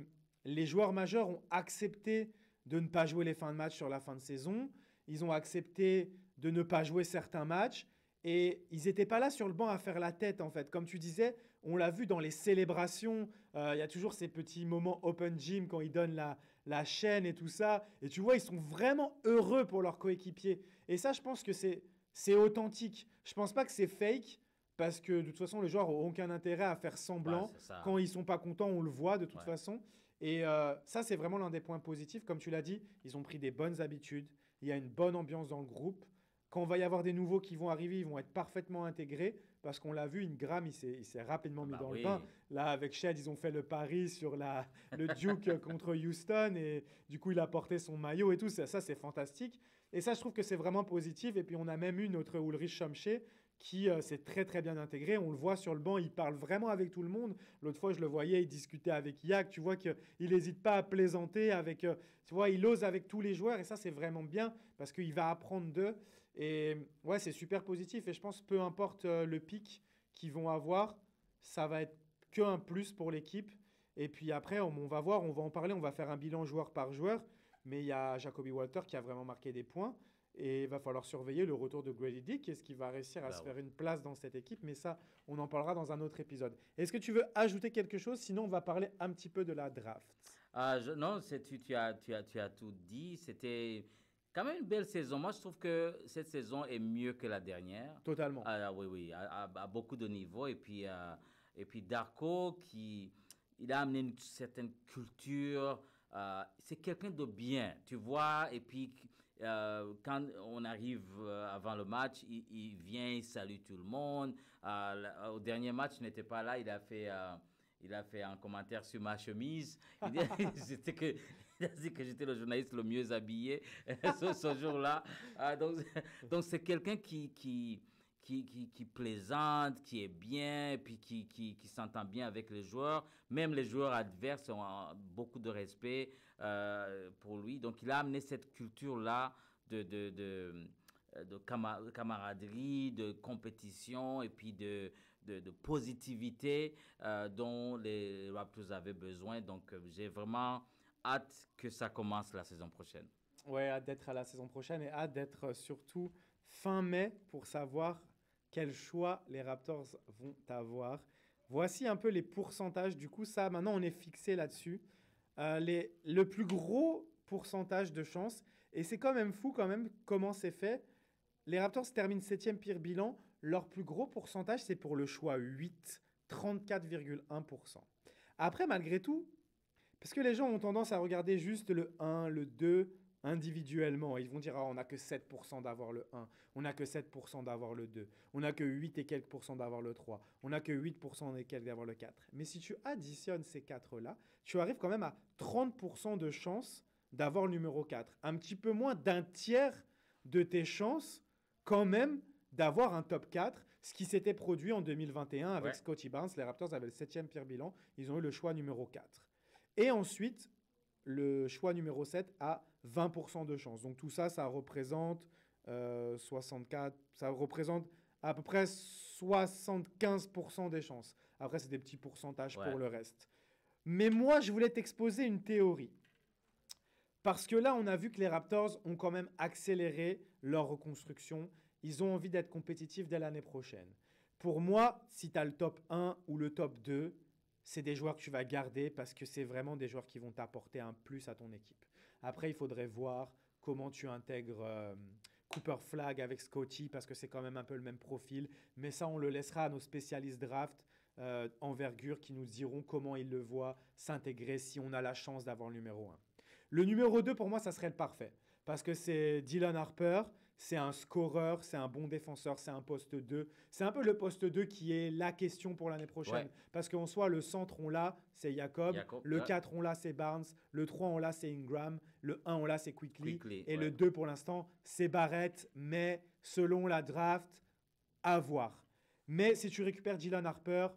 les joueurs majeurs ont accepté de ne pas jouer les fins de match sur la fin de saison. Ils ont accepté de ne pas jouer certains matchs. Et ils n'étaient pas là sur le banc à faire la tête, en fait. Comme tu disais, on l'a vu dans les célébrations. Il y a toujours ces petits moments open gym quand ils donnent la chaîne et tout ça. Et tu vois, ils sont vraiment heureux pour leurs coéquipiers. Et ça, je pense que c'est authentique. Je pense pas que c'est fake parce que de toute façon, les joueurs n'ont aucun intérêt à faire semblant. C'est ça. Quand ils sont pas contents, on le voit de toute Ouais. façon. Et ça, c'est vraiment l'un des points positifs. Comme tu l'as dit, ils ont pris des bonnes habitudes. Il y a une bonne ambiance dans le groupe. Quand il va y avoir des nouveaux qui vont arriver, ils vont être parfaitement intégrés parce qu'on l'a vu, Ingram, il s'est rapidement mis Bah dans le oui. bain. Là, avec Shed, ils ont fait le pari sur le Duke contre Houston et du coup, il a porté son maillot et tout. Ça c'est fantastique. Et ça, je trouve que c'est vraiment positif. Et puis, on a même eu notre Ulrich Chomché qui s'est très, très bien intégré. On le voit sur le banc, il parle vraiment avec tout le monde. L'autre fois, je le voyais, il discutait avec Yak. Tu vois qu'il n'hésite pas à plaisanter avec... tu vois, il ose avec tous les joueurs et ça, c'est vraiment bien parce qu'il va apprendre d'eux. Et ouais, c'est super positif. Et je pense, peu importe le pic qu'ils vont avoir, ça va être qu'un plus pour l'équipe. Et puis après, on va voir, on va en parler, on va faire un bilan joueur par joueur. Mais il y a Jacoby Walter qui a vraiment marqué des points. Et il va falloir surveiller le retour de Grady Dick. Est-ce qu'il va réussir à Bah se ouais. faire une place dans cette équipe? Mais ça, on en parlera dans un autre épisode. Est-ce que tu veux ajouter quelque chose? Sinon, on va parler un petit peu de la draft. Non, tu as tout dit. C'était quand même une belle saison. Moi, je trouve que cette saison est mieux que la dernière. Totalement. Oui, oui, à beaucoup de niveaux. Et puis Darko, il a amené une certaine culture. C'est quelqu'un de bien, tu vois. Et puis, quand on arrive avant le match, il vient, il salue tout le monde. Au dernier match, il n'était pas là. Il a fait un commentaire sur ma chemise. C'était que, il a dit que j'étais le journaliste le mieux habillé ce jour-là. Donc c'est quelqu'un qui plaisante, qui est bien, et puis qui s'entend bien avec les joueurs. Même les joueurs adverses ont beaucoup de respect pour lui. Donc il a amené cette culture-là de camaraderie, de compétition et puis de positivité dont les Raptors avaient besoin. Donc, j'ai vraiment hâte que ça commence la saison prochaine. Ouais, hâte d'être à la saison prochaine et hâte d'être surtout fin mai pour savoir quel choix les Raptors vont avoir. Voici un peu les pourcentages. Du coup, ça, maintenant, on est fixé là-dessus. Le plus gros pourcentage de chance, et c'est quand même fou quand même comment c'est fait. Les Raptors terminent 7e pire bilan. Leur plus gros pourcentage, c'est pour le choix 8, 34,1%. Après, malgré tout, Parce que les gens ont tendance à regarder juste le 1, le 2 individuellement. Ils vont dire, ah, on n'a que 7% d'avoir le 1, on n'a que 7% d'avoir le 2, on n'a que 8 et quelques pourcents d'avoir le 3, on n'a que 8% et quelques d'avoir le 4. Mais si tu additionnes ces 4-là, tu arrives quand même à 30% de chances d'avoir le numéro 4. Un petit peu moins d'un tiers de tes chances quand même d'avoir un top 4, ce qui s'était produit en 2021 avec Ouais. Scottie Barnes. Les Raptors avaient le 7e pire bilan, ils ont eu le choix numéro 4. Et ensuite, le choix numéro 7 a 20% de chance. Donc tout ça, ça représente 64, ça représente à peu près 75% des chances. Après, c'est des petits pourcentages Ouais. pour le reste. Mais moi, je voulais t'exposer une théorie. Parce que là, on a vu que les Raptors ont quand même accéléré leur reconstruction. Ils ont envie d'être compétitifs dès l'année prochaine. Pour moi, si tu as le top 1 ou le top 2, c'est des joueurs que tu vas garder parce que c'est vraiment des joueurs qui vont t'apporter un plus à ton équipe. Après, il faudrait voir comment tu intègres Cooper Flag avec Scottie parce que c'est quand même un peu le même profil. Mais ça, on le laissera à nos spécialistes draft envergure qui nous diront comment ils le voient s'intégrer si on a la chance d'avoir le numéro 1. Le numéro 2, pour moi, ça serait le parfait. Parce que c'est Dylan Harper, c'est un scoreur, c'est un bon défenseur, c'est un poste 2. C'est un peu le poste 2 qui est la question pour l'année prochaine. Ouais. Parce qu'en soi, le centre, on l'a, c'est Jacob. Jacob, Le ouais. 4, on l'a, c'est Barnes. Le 3, on l'a, c'est Ingram. Le 1, on l'a, c'est Quickly. Quickly, Et ouais. le 2, pour l'instant, c'est Barrett. Mais selon la draft, à voir. Mais si tu récupères Dylan Harper,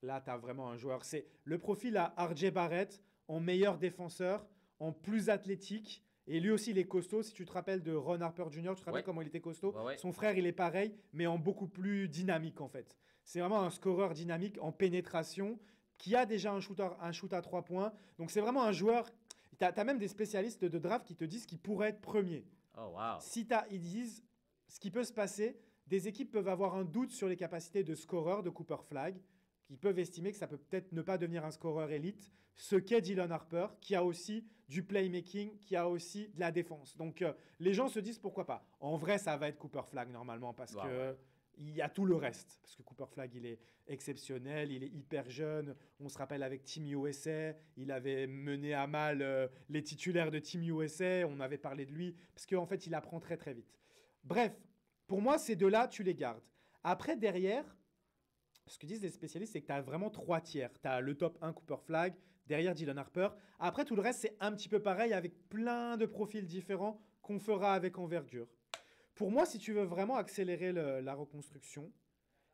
là, tu as vraiment un joueur. C'est le profil à RJ Barrett en meilleur défenseur, en plus athlétique. Et lui aussi, il est costaud. Si tu te rappelles de Ron Harper Jr., tu te rappelles Ouais. comment il était costaud. Ouais, ouais. Son frère, il est pareil, mais en beaucoup plus dynamique, en fait. C'est vraiment un scoreur dynamique en pénétration qui a déjà un shoot à 3 points. Donc, c'est vraiment un joueur. Tu as même des spécialistes de draft qui te disent qu'il pourrait être premier. Oh, wow. Ils disent ce qui peut se passer, des équipes peuvent avoir un doute sur les capacités de scoreur de Cooper Flag, qui peuvent estimer que ça peut peut-être ne pas devenir un scoreur élite, ce qu'est Dylan Harper, qui a aussi du playmaking, qui a aussi de la défense. Donc les gens se disent pourquoi pas. En vrai, ça va être Cooper Flag normalement parce Wow, que ouais. il y a tout le reste. Parce que Cooper Flag, il est exceptionnel, il est hyper jeune. On se rappelle avec Team USA, il avait mené à mal les titulaires de Team USA. On avait parlé de lui parce qu'en fait, il apprend très très vite. Bref, pour moi, ces deux-là, tu les gardes. Après, derrière, ce que disent les spécialistes, c'est que tu as vraiment 3 tiers. Tu as le top 1 Cooper Flag, derrière Dylan Harper. Après, tout le reste, c'est un petit peu pareil avec plein de profils différents qu'on fera avec envergure. Pour moi, si tu veux vraiment accélérer la reconstruction,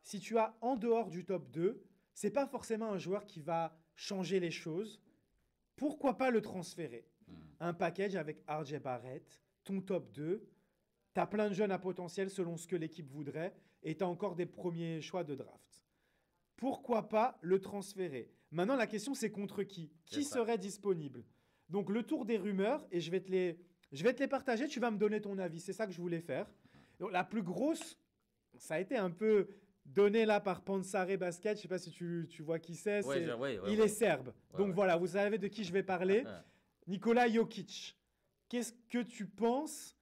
si tu as en dehors du top 2, c'est pas forcément un joueur qui va changer les choses. Pourquoi pas le transférer? Un package avec RJ Barrett, ton top 2, tu as plein de jeunes à potentiel selon ce que l'équipe voudrait et tu as encore des premiers choix de draft. Pourquoi pas le transférer? Maintenant, la question, c'est contre qui? Qui serait disponible? Donc, le tour des rumeurs, et je vais te les partager, tu vas me donner ton avis. C'est ça que je voulais faire. Donc, la plus grosse, ça a été un peu donné là par Pansare Basket. Je ne sais pas si tu vois qui c'est. Ouais, Il est serbe. Donc, voilà, vous savez de qui je vais parler. Nikola Jokic. Qu'est-ce que tu penses?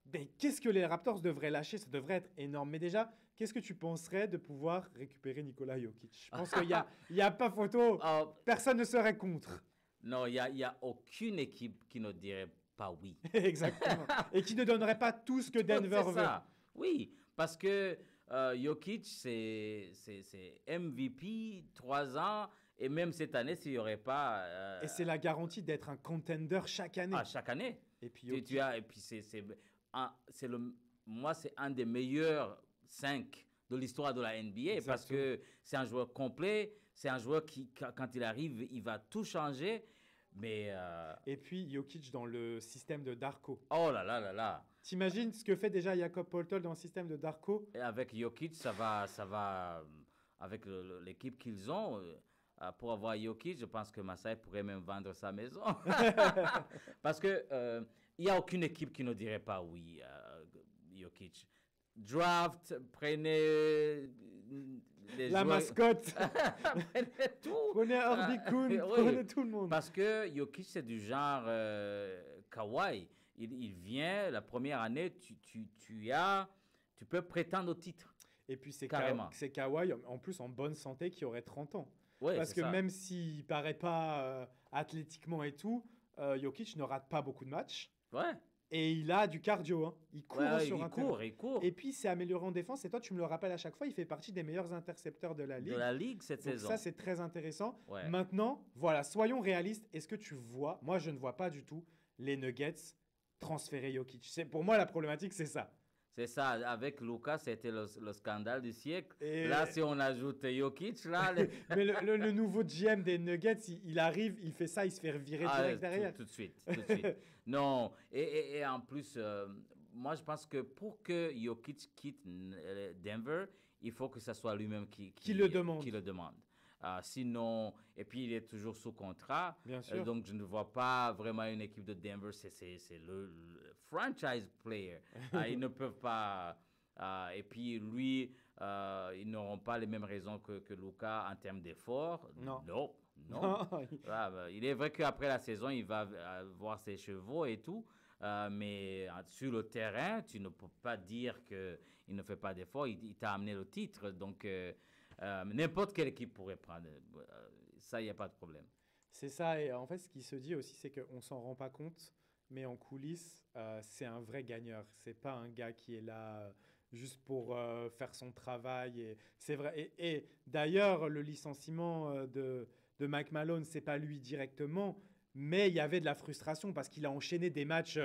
Ben, qu'est-ce que les Raptors devraient lâcher? Ça devrait être énorme. Mais déjà, qu'est-ce que tu penserais de pouvoir récupérer Nikola Jokic? Je pense qu'il n'y a pas photo. Personne ne serait contre. Non, il y a aucune équipe qui ne dirait pas oui. Exactement. Et qui ne donnerait pas tout ce que Denver veut. Ça. Oui, parce que Jokic, c'est MVP, 3 ans. Et même cette année, s'il n'y aurait pas... Et c'est la garantie d'être un contender chaque année. Ah, chaque année. Et puis, moi, c'est un des meilleurs 5 de l'histoire de la NBA. Exactement. Parce que c'est un joueur complet. C'est un joueur qui, quand il arrive, il va tout changer. Mais Et puis, Jokic dans le système de Darko. Oh là là là là. T'imagines ce que fait déjà Jakob Poeltl dans le système de Darko? Et avec Jokic, ça va avec l'équipe qu'ils ont. Pour avoir Jokic, je pense que Masai pourrait même vendre sa maison. Parce que il n'y a aucune équipe qui ne dirait pas oui Jokic. Draft, prenez la mascotte. Prenez tout. Prenez Herbie Kuhn, prenez tout le monde. Parce que Jokic, c'est du genre Kawhi. Il vient, la première année, tu peux prétendre au titre. Et puis c'est Kawhi, en plus en bonne santé, qui aurait 30 ans. Ouais, parce que même s'il ne paraît pas athlétiquement et tout, Jokic ne rate pas beaucoup de matchs. Ouais. Et il a du cardio. Hein. Il court Ouais, sur il un court, terrain. il court. Et puis, il s'est amélioré en défense. Et toi, tu me le rappelles à chaque fois, il fait partie des meilleurs intercepteurs de la De ligue. la Ligue cette Donc saison. ça, c'est très intéressant. Ouais. Maintenant, voilà, soyons réalistes. Est-ce que tu vois, moi, je ne vois pas du tout les Nuggets transférer Jokic. Pour moi, la problématique, c'est ça. C'est ça, avec Lucas, c'était le scandale du siècle. Et- Là, si on ajoute Jokic, là... Mais le nouveau GM des Nuggets, il arrive, il fait ça, il se fait virer direct derrière. Tout de suite, tout de suite. Non, et en plus, moi, je pense que pour que Jokic quitte Denver, il faut que ce soit lui-même Qui le demande. Qui le demande. Sinon, et puis il est toujours sous contrat. Bien sûr. Donc, je ne vois pas vraiment une équipe de Denver. C'est le franchise player. Ils ne peuvent pas. Et puis, lui, ils n'auront pas les mêmes raisons que Luka en termes d'effort. Non. Non. Il est vrai qu'après la saison, il va voir ses chevaux et tout. Mais sur le terrain, tu ne peux pas dire qu'il ne fait pas d'effort. Il t'a amené le titre. Donc, n'importe quelle équipe pourrait prendre. Ça, il n'y a pas de problème. C'est ça. Et en fait, ce qui se dit aussi, c'est qu'on ne s'en rend pas compte. Mais en coulisses, c'est un vrai gagneur. C'est pas un gars qui est là juste pour faire son travail. Et c'est vrai. Et d'ailleurs, le licenciement de Mike Malone, c'est pas lui directement. Mais il y avait de la frustration parce qu'il a enchaîné des matchs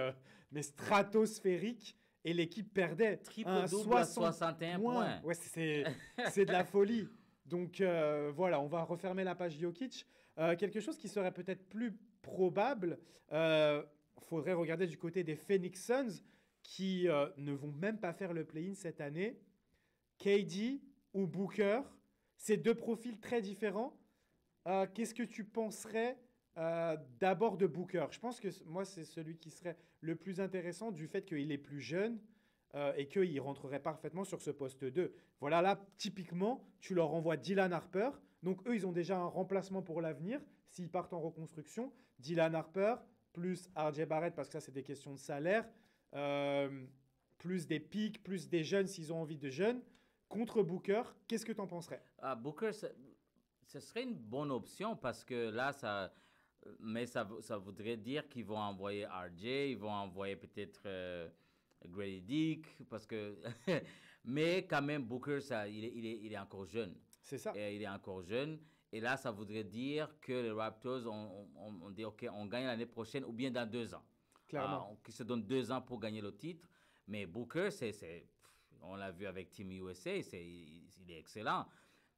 mais stratosphériques et l'équipe perdait. Triple-double à 61 points. Ouais, c'est de la folie. Donc voilà, on va refermer la page Jokic. Quelque chose qui serait peut-être plus probable, faudrait regarder du côté des Phoenix Suns qui ne vont même pas faire le play-in cette année. KD ou Booker, c'est deux profils très différents. Qu'est-ce que tu penserais d'abord de Booker? Je pense que moi, c'est celui qui serait le plus intéressant du fait qu'il est plus jeune et qu'il rentrerait parfaitement sur ce poste 2. Voilà, là, typiquement, tu leur envoies Dylan Harper. Donc, eux, ils ont déjà un remplacement pour l'avenir s'ils partent en reconstruction. Dylan Harper, plus RJ Barrett, parce que ça, c'est des questions de salaire, plus des pics, plus des jeunes s'ils ont envie de jeunes. Contre Booker, qu'est-ce que tu en penserais? Booker, ce serait une bonne option parce que là, ça voudrait dire qu'ils vont envoyer RJ, ils vont envoyer peut-être Grady Dick, parce que... Mais quand même, Booker, il est encore jeune. C'est ça. Et il est encore jeune. Et là, ça voudrait dire que les Raptors, on dit, OK, on gagne l'année prochaine ou bien dans 2 ans. Clairement. Qui se donne 2 ans pour gagner le titre. Mais Booker, on l'a vu avec Team USA, il est excellent.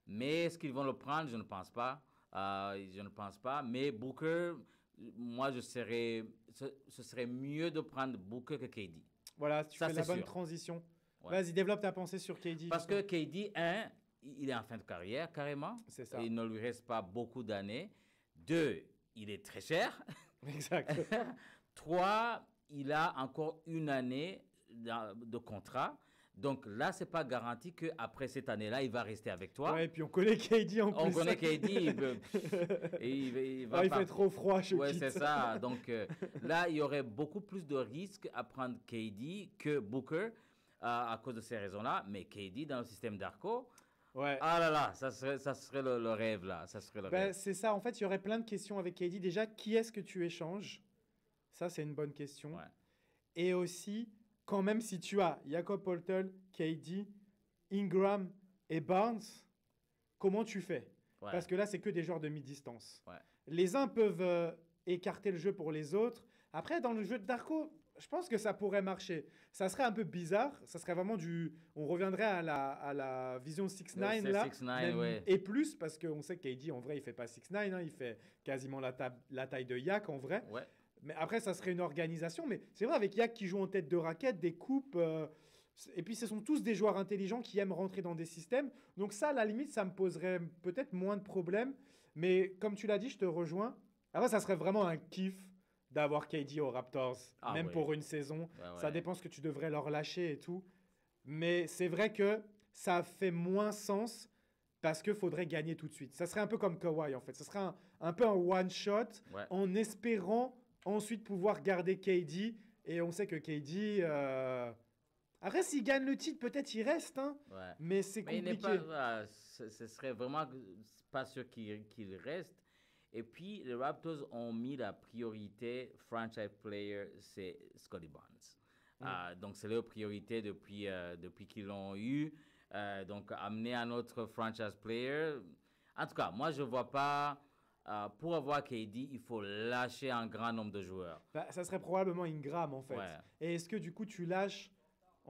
Mais est-ce qu'ils vont le prendre? Je ne pense pas. Je ne pense pas. Mais Booker, moi, ce serait mieux de prendre Booker que KD. Voilà, tu fais la bonne sûr. transition. Ouais. Vas-y, développe ta pensée sur KD. Parce que KD, il est en fin de carrière, carrément. C'est ça. Il ne lui reste pas beaucoup d'années. 2, il est très cher. Exact. 3, il a encore 1 année de contrat. Donc là, ce n'est pas garanti qu'après cette année-là, il va rester avec toi. Ouais, et puis on connaît KD en plus. On connaît KD, il fait trop froid chez Ouais, Kit. c'est ça. Donc là, il y aurait beaucoup plus de risques à prendre KD que Booker à cause de ces raisons-là. Mais KD, dans le système d'Arco, Ouais. ah là là, ça serait le rêve, là. Ça serait le rêve. C'est ça, en fait, il y aurait plein de questions avec KD. Déjà, qui est-ce que tu échanges? Ça, c'est une bonne question. Ouais. Et aussi, quand même, si tu as Jakob Poeltl, KD, Ingram et Barnes, comment tu fais? Ouais. Parce que là, c'est que des joueurs de mi-distance. Ouais. Les uns peuvent écarter le jeu pour les autres. Après, dans le jeu de Darko, je pense que ça pourrait marcher. Ça serait un peu bizarre. Ça serait vraiment on reviendrait à la vision 6ix9ine C'est là. 6ix9ine, même- ouais. Et plus, parce qu'on sait que KD, en vrai, il fait pas 6ix9ine. Hein, il fait quasiment la taille de Yak, en vrai. Ouais. Mais après, ça serait une organisation. Mais c'est vrai, avec Yak qui joue en tête de raquette, des coupes. Et puis, ce sont tous des joueurs intelligents qui aiment rentrer dans des systèmes. Donc ça, à la limite, ça me poserait peut-être moins de problèmes. Mais comme tu l'as dit, je te rejoins. Après, ça serait vraiment un kiff d'avoir KD aux Raptors, Ah même ouais. pour une saison. Ouais, Ça ouais. dépend ce que tu devrais leur lâcher et tout. Mais c'est vrai que ça fait moins sens parce qu'il faudrait gagner tout de suite. Ça serait un peu comme Kawhi, en fait. Ça serait un peu un one-shot Ouais. en espérant ensuite pouvoir garder KD. Et on sait que KD... Après, s'il gagne le titre, peut-être il reste. Hein, Ouais. mais c'est Mais il n'est compliqué. pas, ce serait vraiment pas sûr qu'il reste. Et puis, les Raptors ont mis la priorité franchise player, c'est Scottie Barnes. Donc, c'est leur priorité depuis qu'ils l'ont eu. Donc, amener un autre franchise player. En tout cas, moi, je ne vois pas... pour avoir KD, il faut lâcher un grand nombre de joueurs. Bah, ça serait probablement Ingram, en fait. Ouais. Et est-ce que, du coup, tu lâches...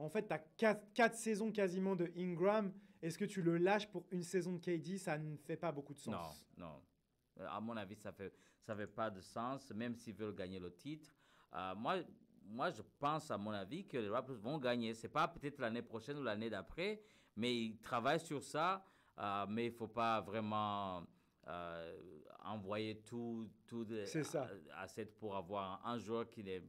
En fait, tu as 4 saisons quasiment de Ingram. Est-ce que tu le lâches pour une saison de KD? Ça ne fait pas beaucoup de sens. Non. À mon avis, ça fait pas de sens, même s'ils veulent gagner le titre. Moi, je pense, à mon avis, que les Raptors vont gagner. C'est pas peut-être l'année prochaine ou l'année d'après, mais ils travaillent sur ça. Mais il ne faut pas vraiment envoyer tout à cette pour avoir un joueur qui est...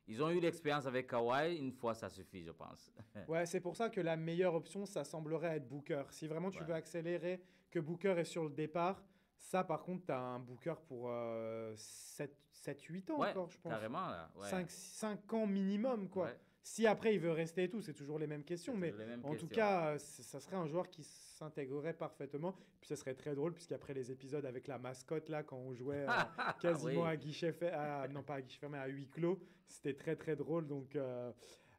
Ils ont eu l'expérience avec Kawhi, une fois ça suffit, je pense. Ouais, c'est pour ça que la meilleure option, ça semblerait être Booker. Si vraiment tu veux accélérer, que Booker est sur le départ, ça par contre, tu as un Booker pour 7-8 ans encore, je pense. Carrément, là. Ouais. 5 ans minimum, quoi. Ouais. Si après il veut rester et tout, c'est toujours les mêmes questions. Mais en tout cas, ça serait un joueur qui s'intégrerait parfaitement. Puis ça serait très drôle, puisqu'après les épisodes avec la mascotte, là, quand on jouait quasiment à guichet fermé, non pas à guichet fermé, à huis clos, c'était très très drôle. Donc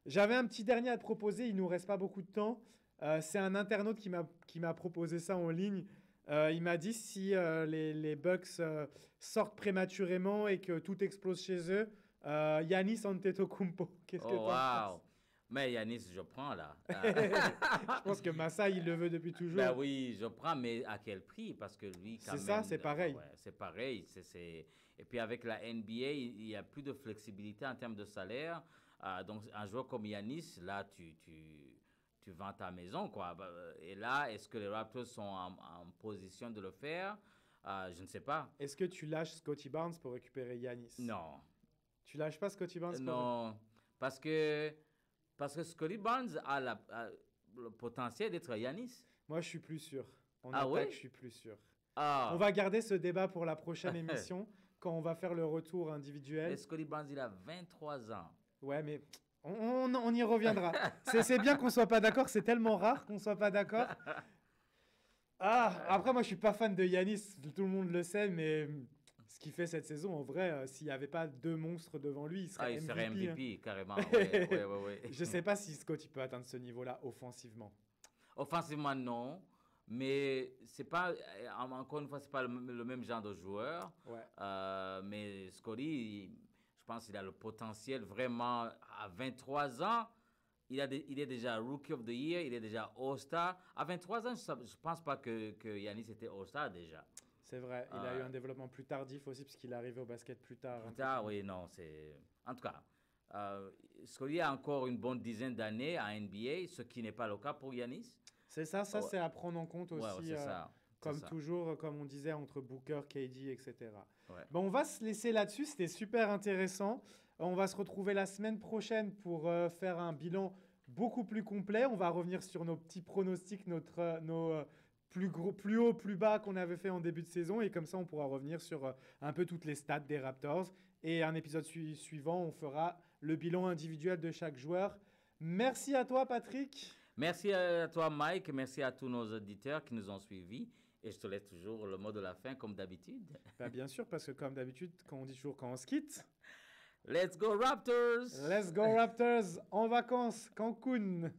j'avais un petit dernier à te proposer, il nous reste pas beaucoup de temps. C'est un internaute qui m'a proposé ça en ligne. Il m'a dit si les Bucks sortent prématurément et que tout explose chez eux, Giannis Antetokounmpo, qu'est-ce que tu en penses? Mais Giannis, je prends là. Je pense que Massa, il le veut depuis toujours. Ben oui, je prends, mais à quel prix? Parce que lui, quand même... C'est ça, c'est pareil. Ouais, c'est pareil. Et puis avec la NBA, il n'y a plus de flexibilité en termes de salaire. Donc un joueur comme Giannis, là, tu vends ta maison, quoi. Et là, est-ce que les Raptors sont en position de le faire? Je ne sais pas. Est-ce que tu lâches Scottie Barnes pour récupérer Giannis? Non. Tu lâches pas Scottie Barnes? Non, parce que Scottie Barnes a le potentiel d'être Giannis. Moi, je suis plus sûr. En attaque, je suis plus sûr. On va garder ce débat pour la prochaine émission, quand on va faire le retour individuel. Et Scottie Barnes, il a 23 ans. Ouais, mais on y reviendra. C'est bien qu'on soit pas d'accord. C'est tellement rare qu'on soit pas d'accord. Après, moi, je suis pas fan de Giannis. Tout le monde le sait, mais... Ce qu'il fait cette saison, en vrai, s'il n'y avait pas 2 monstres devant lui, il serait MVP. Il serait MVP, carrément. Ouais. Je ne sais pas si Scott peut atteindre ce niveau-là offensivement. Offensivement, non. Mais c'est pas, encore une fois, ce n'est pas le même genre de joueur. Ouais. Mais Scottie, je pense qu'il a le potentiel vraiment à 23 ans. Il est déjà Rookie of the Year, il est déjà All-Star. À 23 ans, je ne pense pas que Giannis était All-Star déjà. C'est vrai, il a eu un développement plus tardif aussi, puisqu'il est arrivé au basket plus tard. Plus tard, oui, non, c'est... En tout cas, Scottie a encore une bonne dizaine d'années à NBA, ce qui n'est pas le cas pour Giannis. C'est ça, c'est à prendre en compte aussi, comme toujours, comme on disait, entre Booker, KD, etc. Ouais. Bon, on va se laisser là-dessus, c'était super intéressant. On va se retrouver la semaine prochaine pour faire un bilan beaucoup plus complet. On va revenir sur nos petits pronostics, nos... plus haut, plus bas qu'on avait fait en début de saison. Et comme ça, on pourra revenir sur un peu toutes les stats des Raptors. Et un épisode suivant, on fera le bilan individuel de chaque joueur. Merci à toi, Patrick. Merci à toi, Mike. Merci à tous nos auditeurs qui nous ont suivis. Et je te laisse toujours le mot de la fin, comme d'habitude. Bien sûr, parce que comme d'habitude, quand on dit toujours quand on se quitte... Let's go Raptors! Let's go Raptors! En vacances, Cancun!